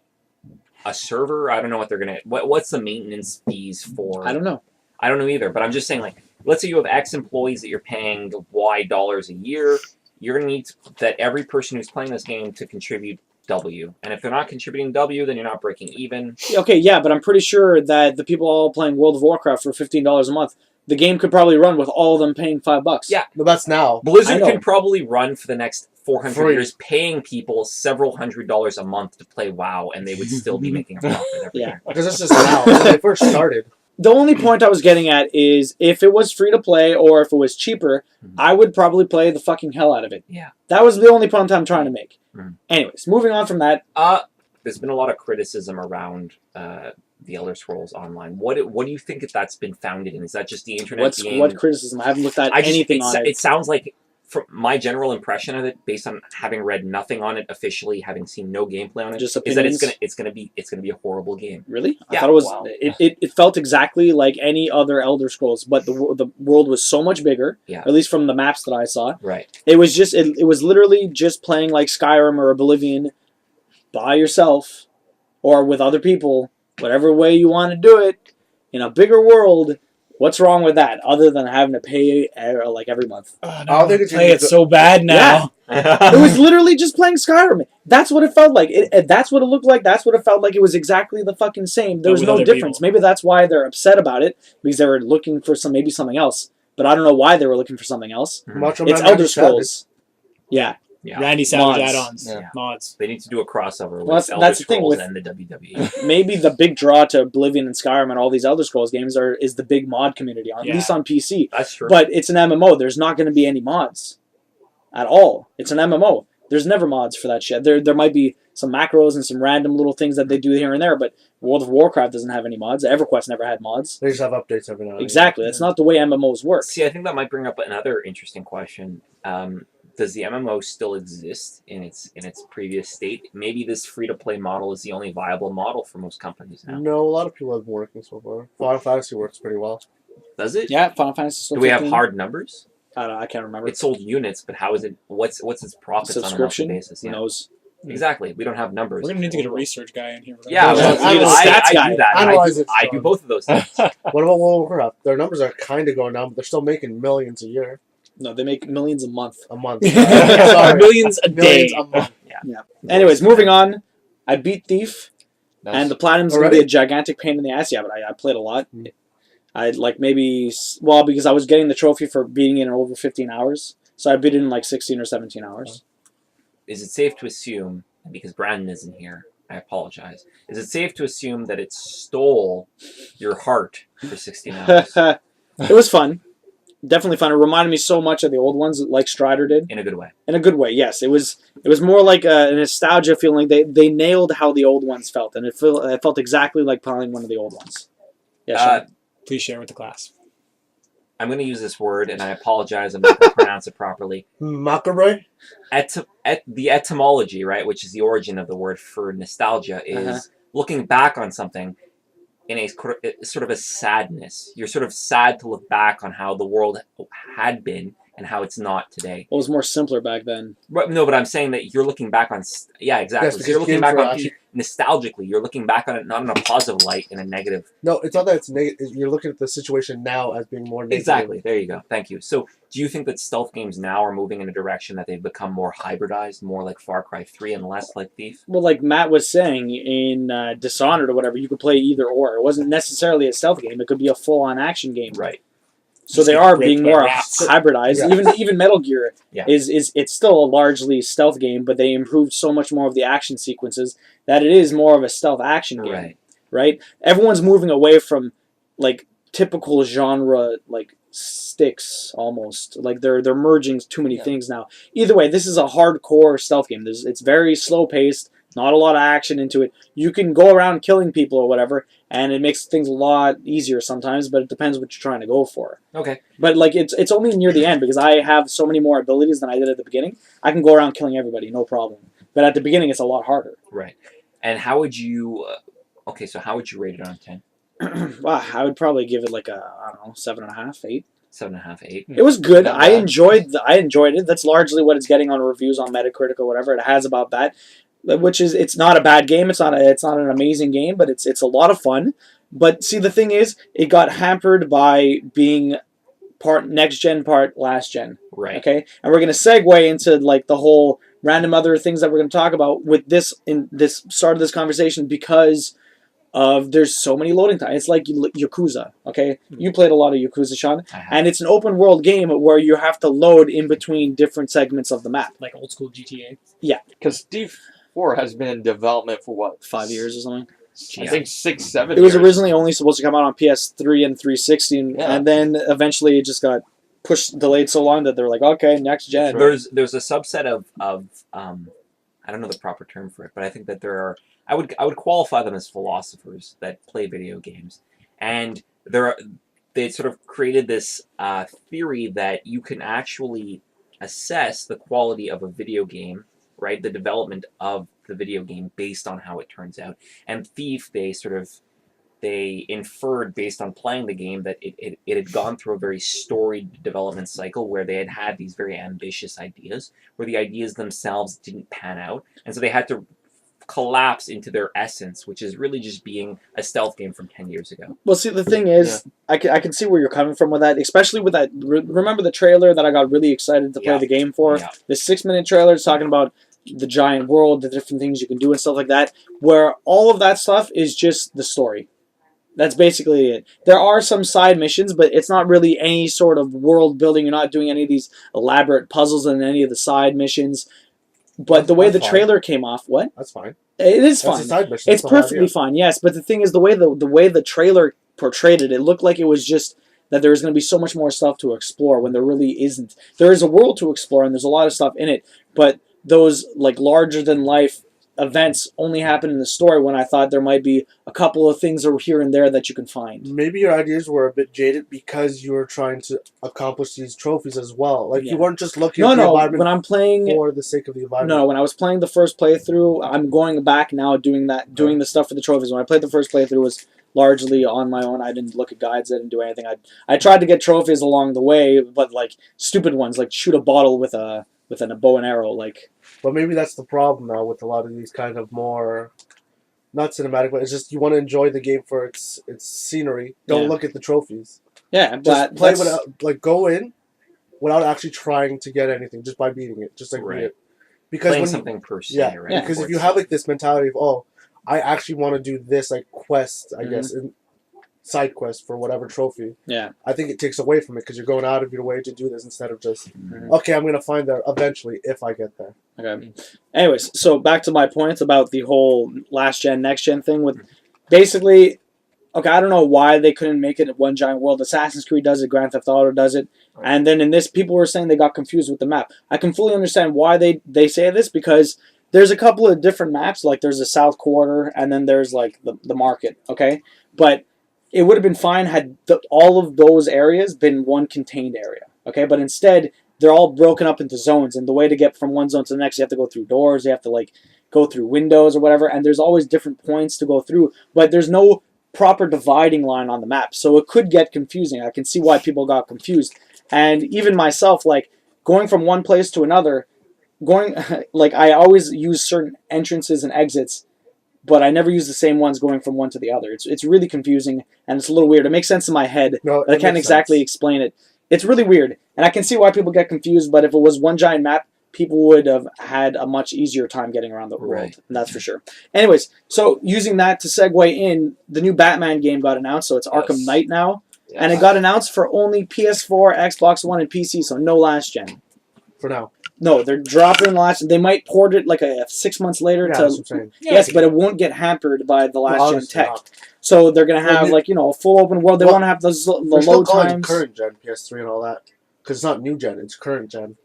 a server. I don't know what they're going to... What's the maintenance fees for... I don't know. I don't know either, but I'm just saying, like, let's say you have X employees that you're paying Y dollars a year. You're going to need that every person who's playing this game to contribute W. And if they're not contributing W, then you're not breaking even. Okay, yeah, but I'm pretty sure that the people all playing World of Warcraft for $15 a month, the game could probably run with all of them paying $5. Yeah. No, that's now. Blizzard I know. can probably run for the next 400 Free. years, paying people several $100s a month to play WoW, and they would still be making a profit every Yeah. year. Because it's just now. When they first started. The only point I was getting at is if it was free to play or if it was cheaper, Mhm. I would probably play the fucking hell out of it. Yeah. That was the only point I'm trying to make. Mhm. Anyways, moving on from that. There's been a lot of criticism around the Elder Scrolls Online. What do you think that that's been founded in? Is that just the internet being... What criticism? I haven't looked at anything on it. It sounds like, from my general impression of it, based on having read nothing on it officially, having seen no gameplay on it, Just is that opinions? it's gonna be a horrible game. Really? I Yeah, thought it was. wow. It felt exactly like any other Elder Scrolls, but the world was so much bigger. Yeah. At least from the maps that I saw, Right. it was just it was literally just playing like Skyrim or Oblivion by yourself or with other people, whatever way you want to do it, in a bigger world What's wrong with that, other than having to pay like every month? Oh, I don't think it's play even it so bad now. It was literally just playing Skyrim. That's what it felt like. That's what it looked like. That's what it felt like. It was exactly the fucking same. There was with no other difference. people. Maybe that's why they're upset about it, because they were looking for maybe something else. But I don't know why they were looking for something else. Macho It's Man Elder Randy Savage. Scrolls. Yeah. Yeah. Randy Savage Mods. add-ons. Yeah. Mods. They need to do a crossover with Well, Elder that's the thing Scrolls with- and the WWE. Maybe the big draw to Oblivion and Skyrim and all these Elder Scrolls games is the big mod community, at Yeah. least on PC. That's true. But it's an MMO. There's not going to be any mods at all. It's an MMO. There's never mods for that shit. There might be some macros and some random little things that they do here and there, but World of Warcraft doesn't have any mods. EverQuest never had mods. They just have updates every now and then. Exactly. That's not the way MMOs work. See, I think that might bring up another interesting question. Does the MMO still exist in its previous state? Maybe this free-to-play model is the only viable model for most companies now. No, a lot of people have been working so far. Final Fantasy works pretty well. Does it? Yeah, Final Fantasy. Do we have hard numbers? I can't remember. It sold units, but how is it? What's its profits on a monthly Subscription. basis? Who Yeah. knows? Exactly. We don't have numbers. We're gonna need to get a research guy in here. Yeah, Yeah, well, I need a stats I guy. do that. Analyze it, I do Sean. both of those things. What about World of Warcraft? Their numbers are kind of going down, but they're still making millions a year. No, they make millions a month. A month. Sorry. Millions a Millions day. a month. Anyways, moving on. I beat Thief, Nice. and the Platinum's going to be Already? a gigantic pain in the ass. Yeah, but I played a lot. Mm. I like because I was getting the trophy for beating it in over 15 hours. So I beat it in like 16 or 17 hours. Is it safe to assume, because Brandon isn't here, I apologize. Is it safe to assume that it stole your heart for 16 hours? It was fun. Definitely fun. It reminded me so much of the old ones, like Strider did. In a good way. In a good way, yes. It was more like a nostalgia feeling. They nailed how the old ones felt, and it felt exactly like playing one of the old ones. Yeah, Please share with the class. I'm going to use this word, and I apologize. I'm not going to pronounce it properly. Macabre? The etymology, right, which is the origin of the word for nostalgia, is looking back on something in a sort of a sadness. You're sort of sad to look back on how the world had been and how it's not today. it was more simpler back then. No, but I'm saying that you're looking back on... Yeah, exactly. Yes, So because you're looking games back were on actually- nostalgically. You're looking back on it not in a positive light, in a negative... No, it's not that it's negative. You're looking at the situation now as being more negative. Exactly. There you go. Thank you. So do you think that stealth games now are moving in a direction that they've become more hybridized, more like Far Cry 3 and less like Thief? Well, like Matt was saying, in Dishonored or whatever, you could play either or. It wasn't necessarily a stealth game. It could be a full-on action game. Right. So they Just are get being raped by more rats. hybridized. Yeah. Even Metal Gear Yeah. is it's still a largely stealth game, but they improved so much more of the action sequences that it is more of a stealth action game. Right. Right? Everyone's moving away from like typical genre like sticks almost. Like they're merging too many things now. Either way, this is a hardcore stealth game. It's very slow paced, not a lot of action into it. You can go around killing people or whatever, and it makes things a lot easier sometimes, but it depends what you're trying to go for. Okay. But like it's only near the end because I have so many more abilities than I did at the beginning. I can go around killing everybody, no problem. But at the beginning, it's a lot harder. Right. And how would you... okay, so how would you rate it on 10? Wow, I would probably give it like a, I don't know, 7.5, 8. 7.5, 8? It was good. Not I bad. enjoyed it. That's largely what it's getting on reviews on Metacritic or whatever. It has about that, which is it's not a bad game. It's not an amazing game, but it's a lot of fun. But see, the thing is, it got hampered by being part next gen, part last gen. Right. Okay, and we're gonna segue into like the whole random other things that we're gonna talk about with this in this start of this conversation because of there's so many loading times. It's like Yakuza. Okay, you played a lot of Yakuza, Sean, I have. and it's an open world game where you have to load in between different segments of the map. Like old school GTA. Because Thief 4 has been in development for what? 5 years or something. I think 6, 7 It was years. originally only supposed to come out on PS3 and 360, Yeah. and then eventually it just got delayed so long that they were like, okay, next gen. There's a subset of I don't know the proper term for it, but I think that there are I would qualify them as philosophers that play video games, and they sort of created this theory that you can actually assess the quality of a video game, right? The development of the video game based on how it turns out. And Thief, they inferred based on playing the game that it had gone through a very storied development cycle where they had these very ambitious ideas, where the ideas themselves didn't pan out, and so they had to collapse into their essence, which is really just being a stealth game from 10 years ago. Well, see, the thing is, I can see where you're coming from with that, especially with that. Remember the trailer that I got really excited to play the game for? Yeah. The 6-minute trailer is talking about the giant world, the different things you can do and stuff like that, where all of that stuff is just the story. That's basically it. There are some side missions, but it's not really any sort of world building. You're not doing any of these elaborate puzzles in any of the side missions. But the way the trailer came off, what? That's fine. It is fine. That's a side mission. It's perfectly fine, yes. But the thing is, the way the trailer portrayed it, it looked like it was just that there was going to be so much more stuff to explore when there really isn't. There is a world to explore, and there's a lot of stuff in it. But those like larger than life events only happen in the story, when I thought there might be a couple of things over here and there that you can find. Maybe your ideas were a bit jaded because you were trying to accomplish these trophies as well. Like you weren't just looking at the environment when I'm playing for the sake of the environment. No, when I was playing the first playthrough, I'm going back now doing the stuff for the trophies. When I played the first playthrough, it was largely on my own. I didn't look at guides. I didn't do anything. I tried to get trophies along the way, but like stupid ones, like shoot a bottle with a bow and arrow, like. But maybe that's the problem now with a lot of these kind of more, not cinematic, but it's just you want to enjoy the game for its scenery. Don't look at the trophies. Yeah, just play without, like, go in without actually trying to get anything, just by beating it, just like beat it. Because playing something per se, right? Yeah, because if you have like this mentality of, oh, I actually want to do this like quest, I guess, side quest for whatever trophy. Yeah. I think it takes away from it because you're going out of your way to do this instead of just, okay, I'm going to find there eventually if I get there. Okay. Anyways, so back to my point about the whole last gen, next gen thing with basically, okay, I don't know why they couldn't make it one giant world. Assassin's Creed does it, Grand Theft Auto does it. And then in this, people were saying they got confused with the map. I can fully understand why they say this, because there's a couple of different maps, like there's the South Quarter and then there's like the market, okay? But it would have been fine had all of those areas been one contained area, okay? But instead, they're all broken up into zones, and the way to get from one zone to the next, you have to go through doors, you have to like go through windows or whatever, and there's always different points to go through, but there's no proper dividing line on the map, so it could get confusing. I can see why people got confused, and even myself, like going from one place to another, like I always use certain entrances and exits, but I never use the same ones going from one to the other. It's really confusing, and it's a little weird. It makes sense in my head, but I can't exactly explain it. It's really weird, and I can see why people get confused, but if it was one giant map, people would have had a much easier time getting around the world, and that's for sure. Anyways, so using that to segue in, the new Batman game got announced, so it's Arkham Knight now, and it got announced for only PS4, Xbox One, and PC, so no last gen. For now. No, they're dropping the last. They might port it like 6 months later to. That's what I'm saying. Yes, but it won't get hampered by the last gen tech. So they're gonna have a full open world. They won't have the load times. Current gen PS3 and all that, because it's not new gen. It's current gen.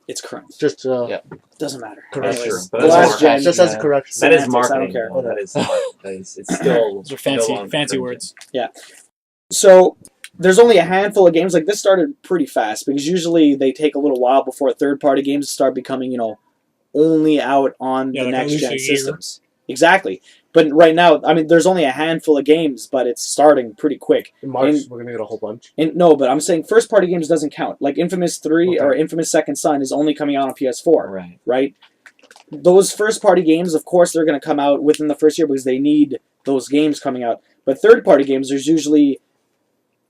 It's current. Just doesn't matter. Correct. Anyways, But the last gen just as a correction. That is semantics, marketing. I don't care. That is smart. It's still. Those are fancy words. Yeah. So there's only a handful of games. Like this started pretty fast because usually they take a little while before third-party games start becoming, only out on the like next-gen systems. Exactly. But right now, I mean, there's only a handful of games, but it's starting pretty quick. In March, we're going to get a whole bunch. No, but I'm saying first-party games doesn't count. Like Infamous 3 or Infamous Second Son is only coming out on PS4. Right? Those first-party games, of course, they're going to come out within the first year because they need those games coming out. But third-party games, there's usually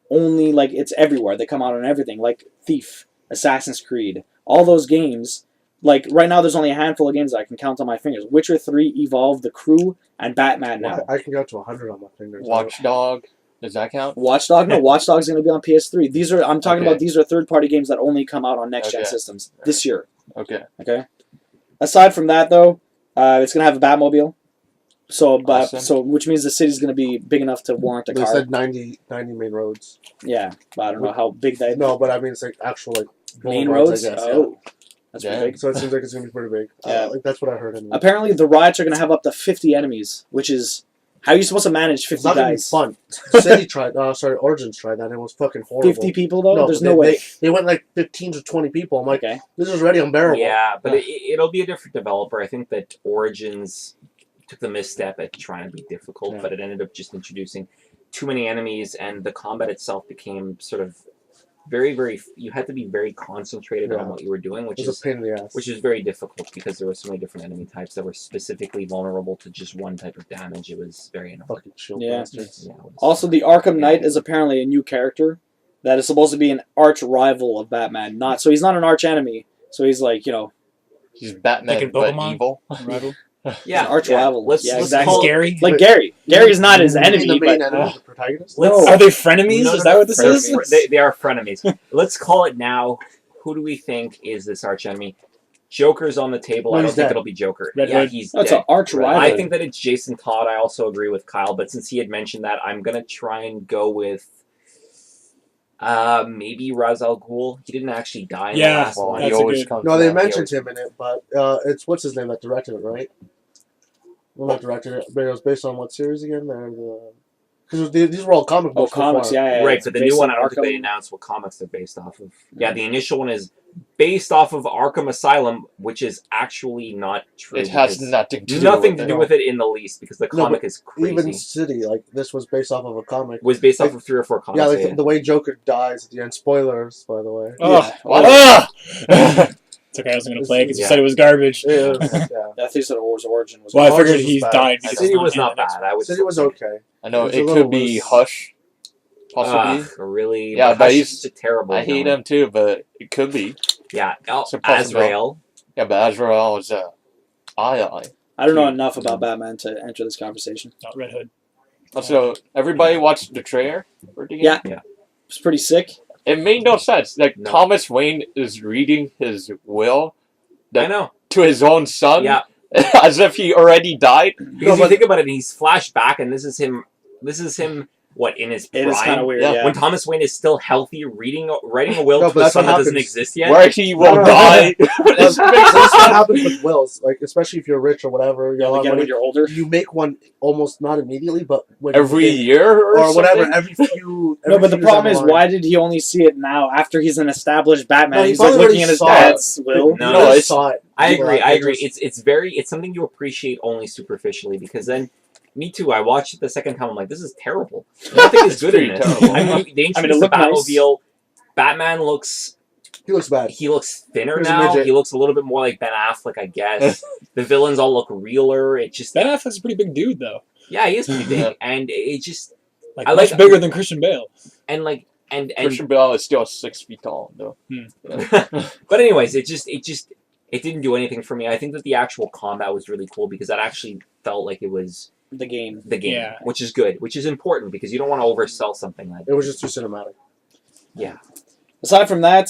only, like, it's everywhere. They come out on everything, like Thief, Assassin's Creed, all those games. Like, right now, there's only a handful of games I can count on my fingers. Witcher 3, Evolve, The Crew, and Batman now. I can go to 100 on my fingers. Watchdog, does that count? Watchdog? No, Watchdog's going to be on PS3. I'm talking about these are third-party games that only come out on next-gen systems this year. Okay. Aside from that, though, it's going to have a Batmobile. So, Awesome. which means the city's going to be big enough to warrant a car. They said 90 main roads. Yeah, but I don't know how big that is. No, but I mean, it's like actual, like, main roads? I guess, That's pretty big. So it seems like it's going to be pretty big. Like, that's what I heard. Anyway. Apparently, the riots are going to have up to 50 enemies, which is... How are you supposed to manage 50 it's not guys? Gonna be fun. City tried... Origins tried that, and it was fucking horrible. 50 people, though? No, There's no way. They went like 15 to 20 people. I'm like, Okay. This is already unbearable. Yeah, but it'll be a different developer. I think that Origins took the misstep at trying to be difficult, but it ended up just introducing too many enemies, and the combat itself became sort of very, very. You had to be very concentrated on what you were doing, which It was is a pain in the ass. which is very difficult because there were so many different enemy types that were specifically vulnerable to just one type of damage. It was very annoying. Fucking shield Yeah. bastards. Yeah, it was- Also, the Arkham Knight is apparently a new character that is supposed to be an arch rival of Batman. So he's not an arch enemy. So he's like, He's Batman, Like in but Pokemon? evil. Rival. yeah, an arch yeah. rival. Let's Yeah, let's exactly. call Scary. like Wait, Gary. Gary's not his You mean enemy, the main but enemy, the protagonist? Let's- No. Are they frenemies? No, Is that what this they're is? fr- They are frenemies. Let's call it now. Who do we think is this arch enemy? Joker's on the table. No, I don't he's think dead. it'll be Joker. Red yeah, Hood. he's that's dead. an arch rival. I think that it's Jason Todd. I also agree with Kyle, but since he had mentioned that, I'm gonna try and go with maybe Ra's al Ghul. He didn't actually die in the Yeah, last one. He That's a always good- comes No, they back. mentioned him in it, but it's what's his name that directed it, right? Well, not directed it, but it was based on what series again? Because these were all comic Oh, books. comics, before. yeah. Right, but the Based new one, on I don't think they Arkham. announced what comics they're based off of. Yeah, the initial one is based off of Arkham Asylum, which is actually not true. It has because- nothing to do nothing with to it. do with it in the least, because the No, comic is crazy. Even City, like this was based off of a comic. was based off of 3 or 4 comics. Yeah, like the way Joker dies at the end. Spoilers, by the way. Oh, What? It's okay. I wasn't gonna play it because you Yeah. said it was garbage. Yeah, I think he said War's origin was. Well, I Origins figured was he's bad. died. because City was in not the next bad. I would City was okay. I know It's it a little could be loose. Hush, possibly. Really? Yeah, but Hush he's- is a terrible. I hate villain. him too, but it could be. Yeah, It's a possible. Azrael. Yeah, but Azrael is eye. I don't know enough about Batman to enter this conversation. Not Red Hood. Also, everybody watched the trailer for the game? Yeah. It's pretty sick. It made no sense. Like, No. Thomas Wayne is reading his will I know. to his own son Yeah, as if he already died. because you think about it, he's flashed back, and this is him. What in his prime? It is kind of weird. Yeah. Yeah. When Thomas Wayne is still healthy, writing a will No, to but a that's son what that doesn't happens. exist yet. Where he will No. die. That's what happens with wills. Like, especially if you're rich or whatever. You Yeah, know, we get it when you're older. you make one almost not immediately, but when Every year or whatever. something? Every few. No, but the few problem years is, down the line. why did he only see it now after he's an established Batman? No, he He's like probably looking at his already saw it. dad's will. No, You it's- saw it. I You know, agree. like, I it agree. just- It's something you appreciate only superficially, because then, me too. I watched it the second time. I'm like, this is terrible. Nothing is good in pretty this. terrible. I mean, they I introduced mean, it the looked nice. Batmobile. Batman looks He looks bad. thinner He's a now. midget. He looks a little bit more like Ben Affleck, I guess. The villains all look realer. It just Ben Affleck's a pretty big dude, though. yeah, he is pretty big, Yeah. and it just Like I much like- bigger than Christian Bale. and like and Christian Bale is still 6 feet tall, though. but anyways, it didn't do anything for me. I think that the actual combat was really cool because that actually felt like it was The game. the game, Yeah. which is good, which is important because you don't want to oversell something like It was just too cinematic. yeah. Aside from that,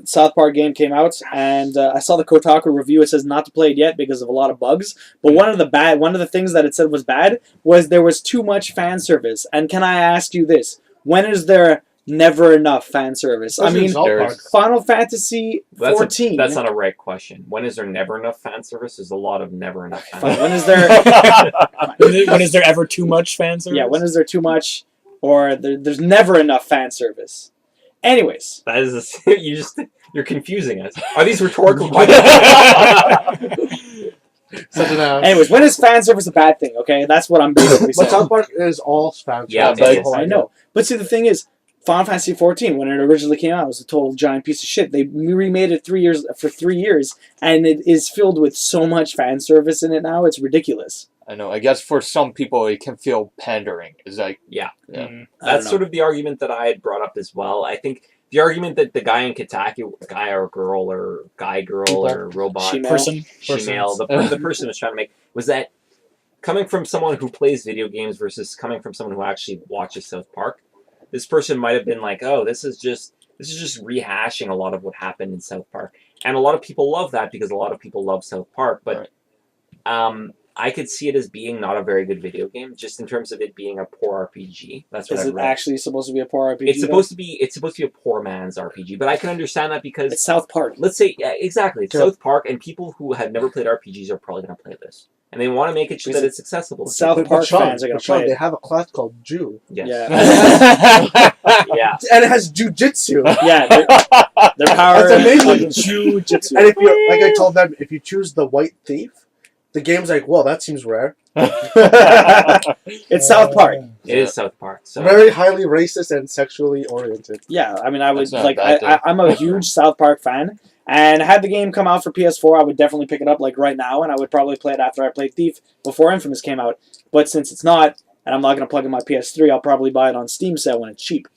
South Park game came out, and I saw the Kotaku review. It says not to play it yet because of a lot of bugs. But one of the things that it said was bad was there was too much fan service. And can I ask you this? When is there never enough fan service? I mean, South Park. Final Fantasy 14. That's not a right question. When is there never enough fan service? There's a lot of never enough fan Fine, service. when is there? When is there ever too much fan service? Yeah, when is there too much, or there's never enough fan service? Anyways, That is you're confusing us. Are these rhetorical Such an ass. anyways, when is fan service a bad thing? Okay, that's what I'm basically But saying. South Park is all fan Yeah, service. but That's the whole I idea. know. But see, the thing is, Final Fantasy 14, when it originally came out, it was a total giant piece of shit. They remade it for 3 years, and it is filled with so much fan service in it now. It's ridiculous. I know. I guess for some people, it can feel pandering. It's like, Yeah. Yeah. That's sort of the argument that I had brought up as well. I think the argument that the guy in Kotaku, guy or girl or guy girl People. or robot, She-male. person. she-male, the person was trying to make was that coming from someone who plays video games versus coming from someone who actually watches South Park, this person might have been like, oh, this is just rehashing a lot of what happened in South Park. And a lot of people love that because a lot of people love South Park. But I could see it as being not a very good video game, just in terms of it being a poor RPG. That's what Is I it read. actually supposed to be a poor RPG? It's supposed to be a poor man's RPG, but I can understand that because It's South Park. let's say exactly it's Yeah. South Park, and people who have never played RPGs are probably going to play this, and they want to make it so that it's accessible. to South people. Park fans are gonna play it. They have a class called Jew, Yes. Yeah. Yeah. and it has jujitsu. Yeah, their power That's amazing. is jujitsu. And if you, like I told them, if you choose the white thief, the game's like, well, that seems rare. It's South Park. It is South Park. So Very highly racist and sexually oriented. Yeah, I mean, I would That's not like. a bad thing. I'm a huge South Park fan, and had the game come out for PS4, I would definitely pick it up like right now, and I would probably play it after I played Thief before Infamous came out. But since it's not, and I'm not going to plug in my PS3, I'll probably buy it on Steam sale when it's cheap.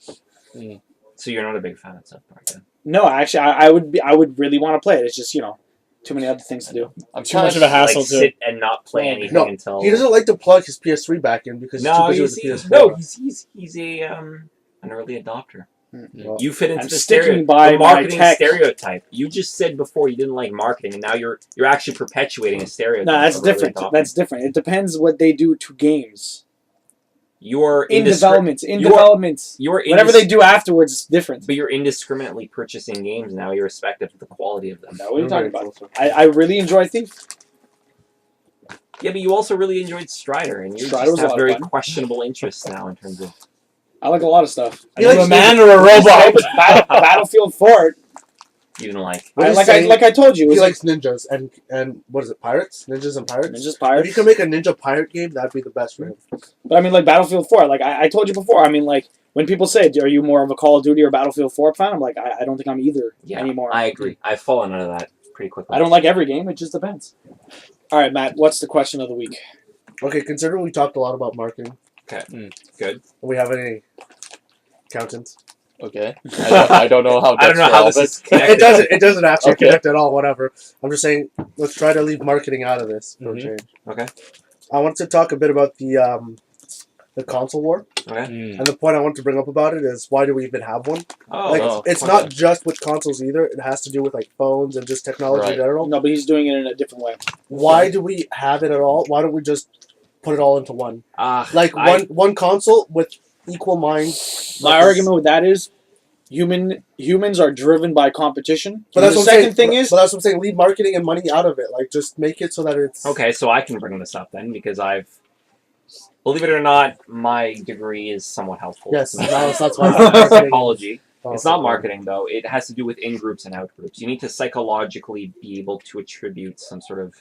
So you're not a big fan of South Park, then? No, actually, I would be. I would really want to play it. It's just too many other things to do. I'm Too much of a hassle like, to. sit and not play anything No, until he doesn't like to plug his PS3 back in because No, he's too busy he's, with the PS4. he's a an early adopter. Well, You fit into I'm the sticking by the my marketing tech. stereotype. You just said before you didn't like marketing, and now you're actually perpetuating a stereotype. No, that's of early different. adopters. That's different. It depends what they do to games. You're In indiscri- development. You're Whatever they do afterwards is different. But you're indiscriminately purchasing games now, irrespective of the quality of them. Now, what are you talking about? I really enjoy Thief. Yeah, but you also really enjoyed Strider, and you Strider just was a have lot of very fun. questionable interests now in terms of. I like a lot of stuff. Are you a man or a Hey, robot? but Battlefield 4. You didn't like. What he's Like saying- I told you, it He was likes ninjas and what is it? Pirates? Ninjas and pirates. Ninja's If Pirates. you can make a ninja pirate game, that'd be the best for him. But I mean, like Battlefield 4. Like I told you before. I mean, like when people say, "Are you more of a Call of Duty or Battlefield 4 fan?" I'm like, I don't think I'm either anymore. I agree. I've fallen out of that pretty quickly. I don't like every game. It just depends. All right, Matt. What's the question of the week? Okay, considering we talked a lot about marketing, Good. we have any accountants? Okay. I don't know how. I don't that's know how this relevant. is connected. It doesn't actually Okay. connect at all. Whatever. I'm just saying, let's try to leave marketing out of this for a Mhm. change. Okay. I want to talk a bit about the console war, Okay. Mm. and the point I want to bring up about it is why do we even have one? Oh, Like, no. it's Okay. not just with consoles either. It has to do with like phones and just technology in Right. general. No, but he's doing it in a different way. Why do we have it at all? Why don't we just put it all into one? Like I- one console with equal minds. My argument with that is, humans are driven by competition. But And that's the what I'm second saying. thing is, But that's what I'm saying. Leave marketing and money out of it. Like, just make it so that it's Okay, so I can bring this up then because believe it or not, my degree is somewhat helpful. Yes, It's that's why. psychology. It's not Oh, marketing though. It has to do with in groups and out groups. You need to psychologically be able to attribute some sort of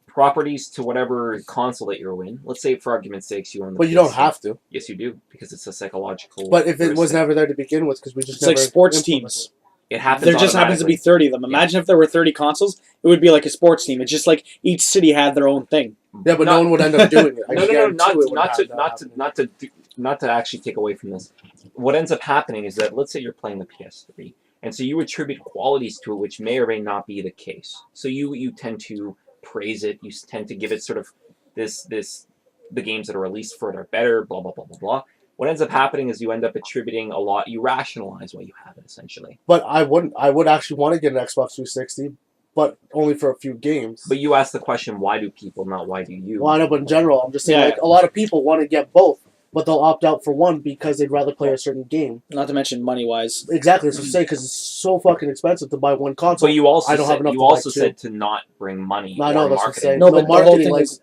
properties to whatever console that you're in. Let's say, for argument's sake, you own the. But you don't PC. have to. Yes, you do because it's a psychological. But if it was heuristic. never there to begin with, because we just it's like never sports implemented teams. it happens. There just happens to be 30 of them. Imagine if there were 30 consoles, it would be like a sports team. It's just like each city had their own thing. it. Yeah, but no one would end up doing it. I No, guarantee not it would not to have not to happened. not to actually take away from this. What ends up happening is that let's say you're playing the PS3, and so you attribute qualities to it which may or may not be the case. So you tend to praise it. You tend to give it sort of the games that are released for it are better. Blah blah blah blah blah. What ends up happening is you end up attributing a lot. You rationalize why you have it essentially. But I wouldn't. I would actually want to get an Xbox 360, but only for a few games. But you ask the question, why do people, not why do you? Well, I know, but in general, I'm just saying, Yeah. like, a lot of people want to get both, but they'll opt out for one because they'd rather play a certain game. Not to mention money-wise. Exactly, that's what I'm saying, because it's so fucking expensive to buy one console. But you also I don't have said, enough you to buy also two. said to not bring money I or know, that's what I'm marketing. saying. No, No, but the whole marketing, thing like, is-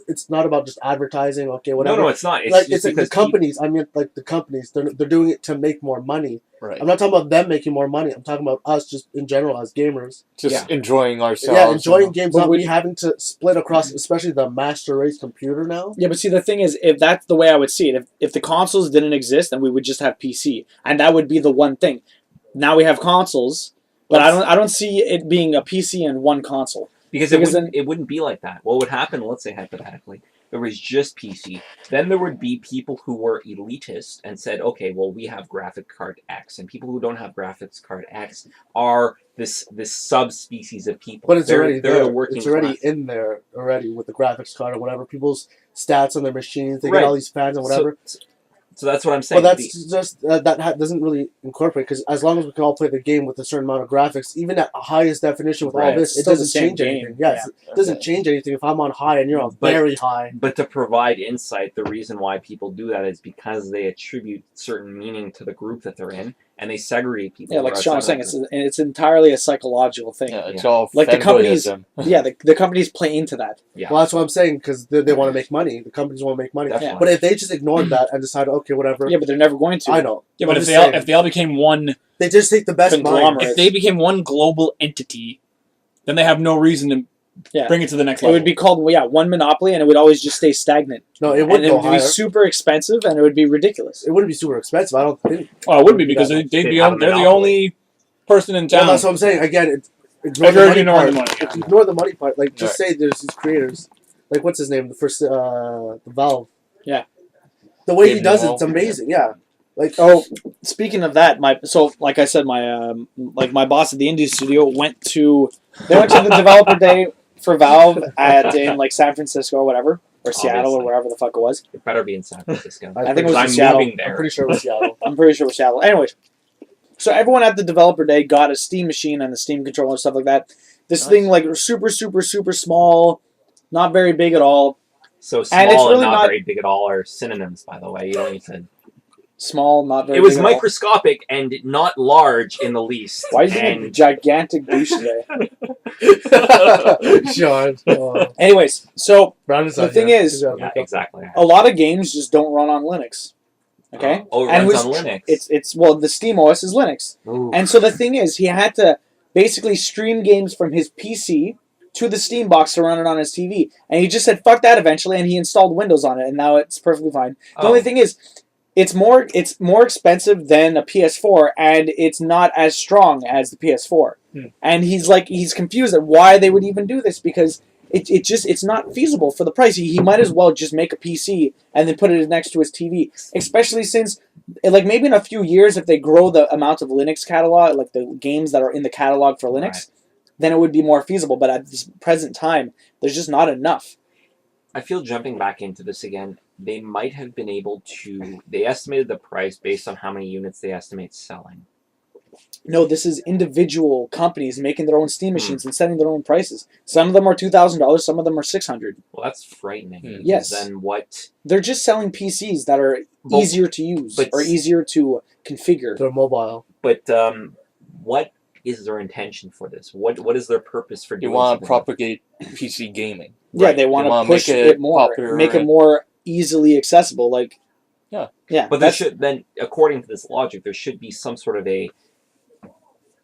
it's not about just advertising, okay, whatever. No, it's not. It's Like, just it's like the because companies, I mean, like, the companies, they're doing it to make more money. Right. I'm not talking about them making more money. I'm talking about us just in general as gamers. Just Yeah. enjoying ourselves. Yeah, enjoying games, But not would- me having to split across, especially the master race computer now. Yeah, but see, the thing is, if that's the way I would see it, if the consoles didn't exist, then we would just have PC, and that would be the one thing. Now we have consoles, but I don't see it being a PC and one console. Because Because it wouldn't be like that. What would happen, let's say hypothetically, there was just PC. Then there would be people who were elitist and said, okay, well, we have graphic card X. And people who don't have graphics card X are this subspecies of people. But it's They're already the there. working It's already class. in there already with the graphics card or whatever. People's stats on their machines, they Right. get all these fans and whatever. So that's what I'm saying. But that's just doesn't really incorporate, because as long as we can all play the game with a certain amount of graphics, even at highest definition with all Right. this, It's it still the doesn't same change game. anything. Yes, it doesn't change anything if I'm on high and you're on But- very high. But to provide insight, the reason why people do that is because they attribute certain meaning to the group that they're in, and they segregate people. Yeah, who like are Sean was saying, outside of it's entirely a psychological thing. Yeah, it's Yeah. all Like the companies- fanboyism. Yeah, the companies play into that. Yeah. Well, that's what I'm saying, because they want to make money. The companies want to make money. Definitely. But if they just ignored that and decided, okay, whatever, Yeah, but they're never going to. I know. Yeah, but I'm if just they all saying. if they all became one, They just take the best mind. Conglomerate. if they became one global entity, then they have no reason to bring it to the next It level. would be called one monopoly, and it would always just stay stagnant. No, it would And it go would higher. be super expensive, and it would be ridiculous. It wouldn't be super expensive. I don't think. Well, it wouldn't be because they're They'd the have a only monopoly. person in Well, town. that's what I'm saying. Again, ignore If the you're money ignoring part. the money, yeah. If you ignore the money part, like just Right. say there's these creators, like what's his name, the first, the Valve. Yeah. The way he Gabe does Newell. it's amazing. Yeah. Like Oh, speaking of that, like I said, my boss at the indie studio went to the developer day for Valve in like San Francisco or whatever, or Seattle or Obviously. wherever the fuck it was. It better be in San Francisco. I think it was I'm in Seattle. moving I'm there. pretty sure it was Seattle. I'm pretty sure it was Seattle. Anyways, so everyone at the developer day got a Steam machine and the Steam controller and stuff like that. This Nice. thing like super small, not very big at all. So small And and, it's really not, not- very big at all are synonyms, by the way. You don't need to. Small, not very. It was big at all. microscopic and not large in the least. Why did you make a and gigantic douche today? Sean. Oh. Anyways, so Brandon's The not thing here. is- Good job, yeah, Nico. exactly. a lot of games just don't run on Linux. Okay, Oh, it And runs was on Linux. it's the Steam OS is Linux, Ooh. and so the thing is, he had to basically stream games from his PC to the Steam box to run it on his TV, and he just said fuck that eventually, and he installed Windows on it, and now it's perfectly fine. The Oh. only thing is, it's more expensive than a PS4, and it's not as strong as the PS4. And he's confused at why they would even do this because it's not feasible for the price. He might as well just make a PC and then put it next to his TV, especially since like maybe in a few years if they grow the amount of Linux catalog, like the games that are in the catalog for Linux, Right. then it would be more feasible. But at this present time, there's just not enough. I feel jumping back into this again, they might have been able to. They estimated the price based on how many units they estimate selling. No, this is individual companies making their own Steam machines and setting their own prices. Some of them are $2,000, some of them are $600. Well, that's frightening. because Yes. Then what? They're just selling PCs that are But- easier to use but- or easier to configure. They're mobile. But what is their intention for this? What is their purpose for You doing? want to something? propagate PC gaming. Yeah, Right. they want They to wanna push make it it more, popular make it and- more easily accessible. Like, Yeah. yeah. But there that's- should then, according to this logic, there should be some sort of a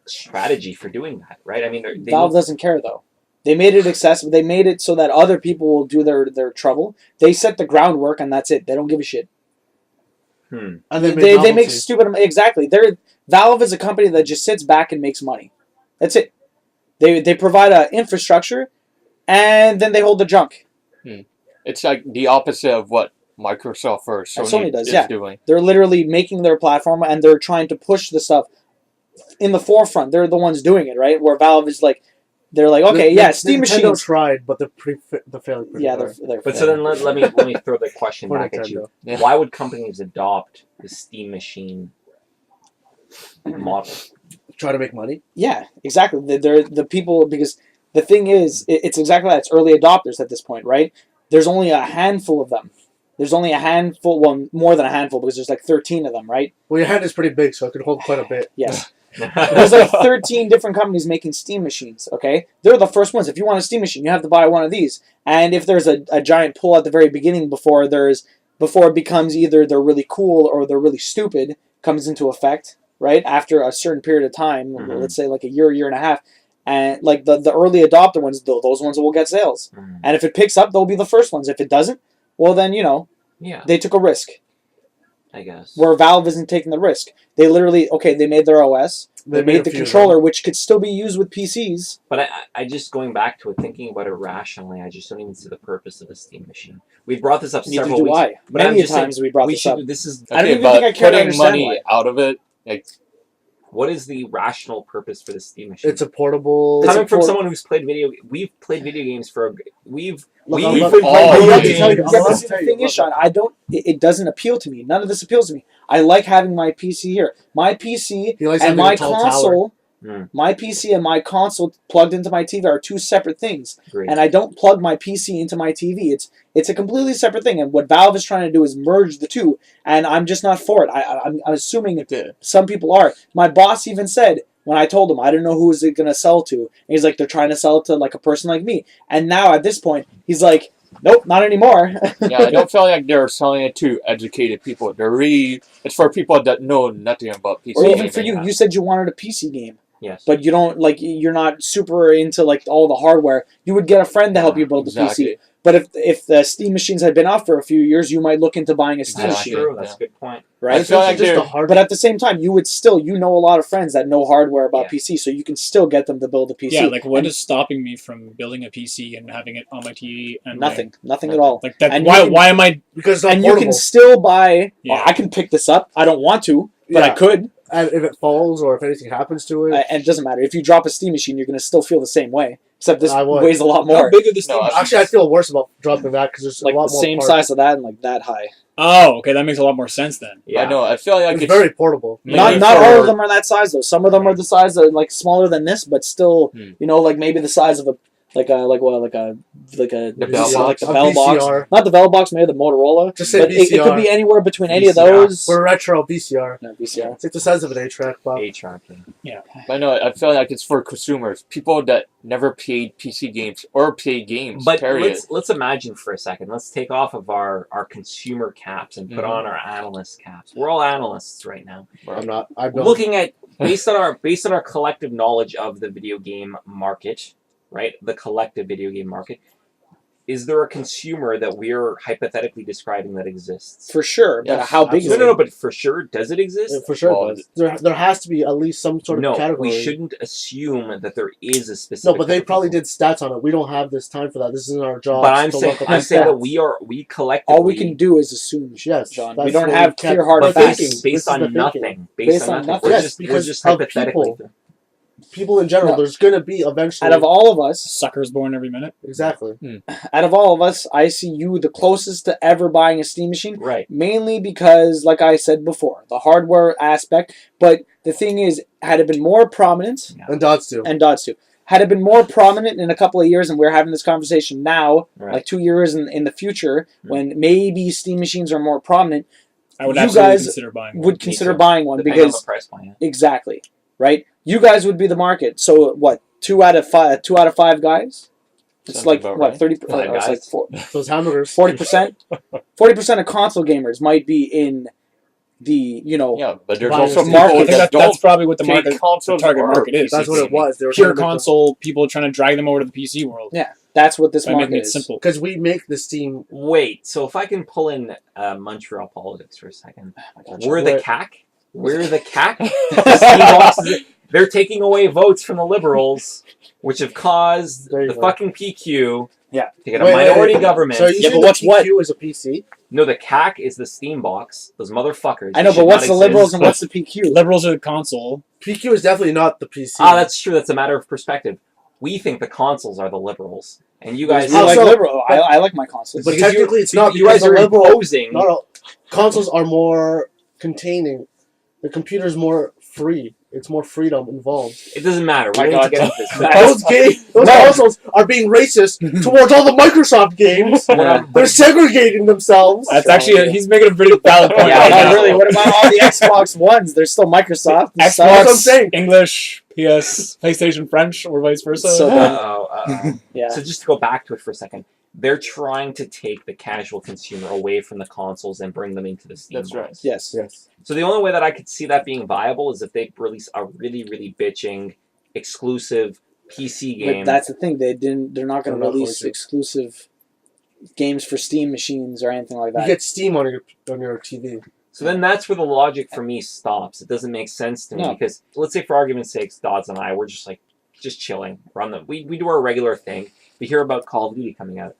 strategy for doing that, right? I mean, they Valve need- doesn't care though. They made it accessible. They made it so that other people will do their trouble. They set the groundwork, and that's it. They don't give a shit. Hmm. And They they make stupid. Exactly. Valve is a company that just sits back and makes money. That's it. They provide an infrastructure, and then they hold the junk. It's like the opposite of what Microsoft or Sony, Sony does, is yeah. doing. They're literally making their platform, and they're trying to push the stuff in the forefront. They're the ones doing it, right? Where Valve is like, they're like, okay, yeah, Steam Nintendo machines. tried, but they're failing pretty Yeah, hard. they're But so then let me throw the question For back at you. Nintendo. Yeah. Why would companies adopt the Steam machine model? Try to make money. Yeah, exactly. They're the people, because the thing is, it's exactly that. It's early adopters at this point, right? There's only a handful of them. There's only a handful, well, more than a handful, because there's like 13 of them, right? Well, your hand is pretty big, so it could hold quite a bit. Yes. There's like 13 different companies making Steam machines, okay? They're the first ones. If you want a Steam machine, you have to buy one of these. And if there's a giant pull at the very beginning before it becomes either they're really cool or they're really stupid, comes into effect, right? After a certain period of time, Mhm. let's say like a year and a half, and like the early adopter ones, those ones will get sales. Mm. And if it picks up, they'll be the first ones. If it doesn't, well then, Yeah, they took a risk. I guess. Where Valve isn't taking the risk. They literally, they made their OS, they made a the few of controller, which could still be used with PCs. But I just going back to it, thinking about it rationally, I just don't even see the purpose of a Steam machine. We brought this up Neither several do weeks. I. But I'm Many just times saying, we brought we this up. should. This is I don't Okay, even but think I care to putting understand money why. out of it, like, what is the rational purpose for the Steam machine? It's a portable. Coming from port- someone who's played we've played video games for we've Look, we've I'm been not- playing Oh, video I'm about to games. tell you, Yeah, I'm but about see, to the tell thing you, is, Sean, it doesn't appeal to me. None of this appeals to me. I like having my PC here. My PC He likes and having my a tall console, Mm. my PC and my console plugged into my TV are two separate things. Great. And I don't plug my PC into my TV. It's a completely separate thing. And what Valve is trying to do is merge the two. And I'm just not for it. I'm assuming some people are. My boss even said, when I told him, I didn't know who was it going to sell to. And he's like, they're trying to sell it to like a person like me. And now at this point, he's like, nope, not anymore. yeah, I don't feel like they're selling it to educated people. It's for people that know nothing about PC. Or even gaming. for you. You said you wanted a PC game. Yes. but you don't like you're not super into like all the hardware. You would get a friend to help you build the PC. But if the Steam machines had been out for a few years, you might look into buying a Steam That's machine. true. That's a good point. Right? I feel like just they're- the hard. But at the same time, you would still, a lot of friends that know hardware about PC, so you can still get them to build a PC. Yeah, like what And is stopping me from building a PC and having it on my TV? And nothing at all. Like that. And Why? you can- Why am I? because it's not And you portable. can still buy. Yeah. I can pick this up. I don't want to, but I Yeah. could. And if it falls or if anything happens to it, And it doesn't matter. If you drop a Steam machine, you're going to still feel the same way. Except this I would. weighs a lot How more. big are the Steam? No, machines? actually, I feel worse about dropping that because there's Like a lot the more same parts. size of that and like that high. Oh, okay, that makes a lot more sense then. Yeah. I know. I feel like It's very portable. Maybe Not for- all of them are that size though. Some of them are the size that like smaller than this, but still, like maybe the size of a The bell like VCR. the A bell box. VCR. Not the bell box, maybe the Motorola. Just say But it VCR. could be anywhere between any of VCR. those. We're retro VCR. No, VCR. It's like the size of an 8-track, Bob. 8-track. I know. I feel like it's for consumers, people that never played PC games or played games. But period. let's imagine for a second. Let's take off of our consumer caps and put on our analyst caps. We're all analysts right now. I'm not. I'm not. Looking at based on our collective knowledge of the video game market, right? The collective video game market. Is there a consumer that we're hypothetically describing that exists? For sure, but Yes, how big is No, it? but for sure, does it exist? For sure, Well, it does. There has to be at least some sort of No, category. we shouldn't assume that there is a specific. No, but they type of probably people. did stats on it. We don't have this time for that. This isn't our job. But I'm to saying, look up I'm the saying that stats. we collectively. All we can do is assume, Yes, John. that's We don't what have we can't- clear hard but facts. thinking. This based is the on thinking. nothing. Based on nothing. We're Yes, just, because just of hypothetically. people. People in general, No. there's going to be eventually. Out of all of us, Suckers born every minute. Exactly. out of all of us, I see you the closest to ever buying a Steam machine. Right. Mainly because, like I said before, the hardware aspect. But the thing is, had it been more prominent, And dots too. and Dots too, had it been more prominent in a couple of years, and we're having this conversation now, Right. like 2 years in the future, when maybe Steam machines are more prominent, I would You absolutely guys consider buying one. would consider too. buying one Depending on because the price point. Yeah. exactly, right? You guys would be the market. So what? 2 out of 5 guys. It's Sounds like about what right. 30. Five It's like guys. Those hamburgers. 40%. 40% of console gamers might be in the Yeah, but there's Buying also a people I market think that that's don't probably what the take market, the consoles target or market is. That's what it was. They were Pure console people trying to drag them over to the PC world. Yeah, that's what this By making market it is. simple. Because we make the Steam. Wait, so if I can pull in Montreal politics for a second, gotcha. we're the What? CAC. We're the CAC. The Steam boxes, they're taking away votes from the Liberals, which have caused There you the go. fucking PQ Yeah. to get a Wait, minority wait. government. So you Yeah, said but the what's what? PQ is a PC? No, the CAC is the Steam box. Those motherfuckers. I know, They but should what's not the liberals exist. and what's the PQ? Liberals are the console. PQ is definitely not the PC. Ah, that's true. That's a matter of perspective. We think the consoles are the liberals, and you guys. You like so- liberal? I like my consoles. But because technically it's not You because guys are the liberal- imposing. No, consoles are more containing. The computer's more free. It's more freedom involved. It doesn't matter. We My don't need to God. get into this. Those consoles are being racist towards all the Microsoft games. Yeah. They're segregating themselves. That's actually he's making a pretty valid point. Yeah, right no, now. really. What about all the Xbox Ones? They're still Microsoft. and That's what I'm Xbox, saying. English, PS, PlayStation, French, or vice versa. So dumb. Uh-oh. Yeah. So just to go back to it for a second, they're trying to take the casual consumer away from the consoles and bring them into the Steam That's right. box. Yes. Yes. So the only way that I could see that being viable is if they release a really, really bitching exclusive PC game. But that's the thing. They're not going to They're not release going to. exclusive games for Steam machines or anything like You that. get Steam on your TV. So then that's where the logic for me stops. It doesn't make sense to me No. because let's say for argument's sake, Dodds and I, we're just chilling. We do our regular thing. We hear about Call of Duty coming out.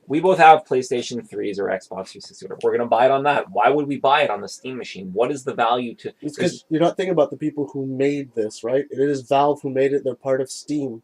We both have PlayStation 3s or Xbox 360. We're going to buy it on that. Why would we buy it on the Steam machine? What is the value to... It's because you're not thinking about the people who made this, right? It is Valve who made it. They're part of Steam,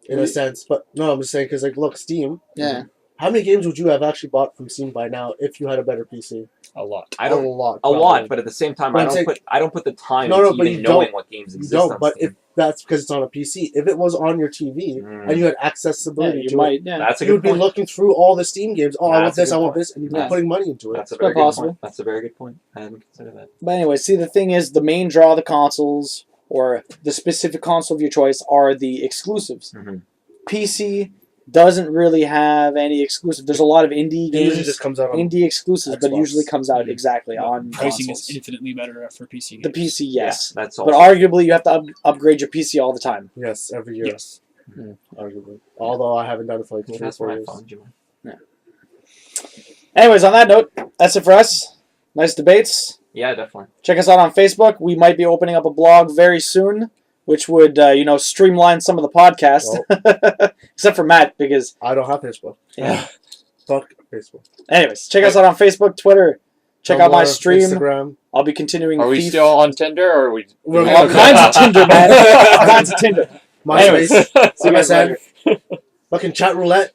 in a sense. But no, I'm just saying because look, Steam. Yeah. How many games would you have actually bought from Steam by now if you had a better PC? A lot. I don't... a lot. A lot, probably. but at the same time, But I I'm saying- don't put the time No, into but even you knowing don't- what games You exist don't, on but Steam. if that's because it's on a PC. If it was on your TV and you had Yeah, accessibility you to might. it, Yeah. That's a you would good be point. looking through all the Steam games. Oh, I want That's a this, good I want point. this, and you'd be Yeah. putting money into it. That's a quite very good possible. point. That's a very good point. I hadn't considered that. But anyway, see, the thing is, the main draw of the consoles, or the specific console of your choice, are the exclusives. Mhm. PC doesn't really have any exclusive. There's a lot of indie It usually games, just comes out on indie exclusives, but Xbox. usually comes out exactly on Pricing consoles. is infinitely better for PC games. The PC, yes. Yeah, that's all. But arguably, you have to upgrade your PC all the time. Yes, every year. Yes. Arguably. Although I haven't done it for like 3 or That's 4 why I years. found you. Anyways, on that note, that's it for us. Nice debates. Yeah, definitely. Check us out on Facebook. We might be opening up a blog very soon, which would, streamline some of the podcast. Except for Matt, because... I don't have Facebook. Yeah. Fuck Facebook. Anyways, check us out on Facebook, Twitter. Check out my Tumblr, stream. Instagram. I'll be continuing Are we Thief. still on Tinder, or are we? We're All kinds of Tinder, man. All kinds of Tinder. MySpace. See you guys MSN. later. Fucking chat roulette.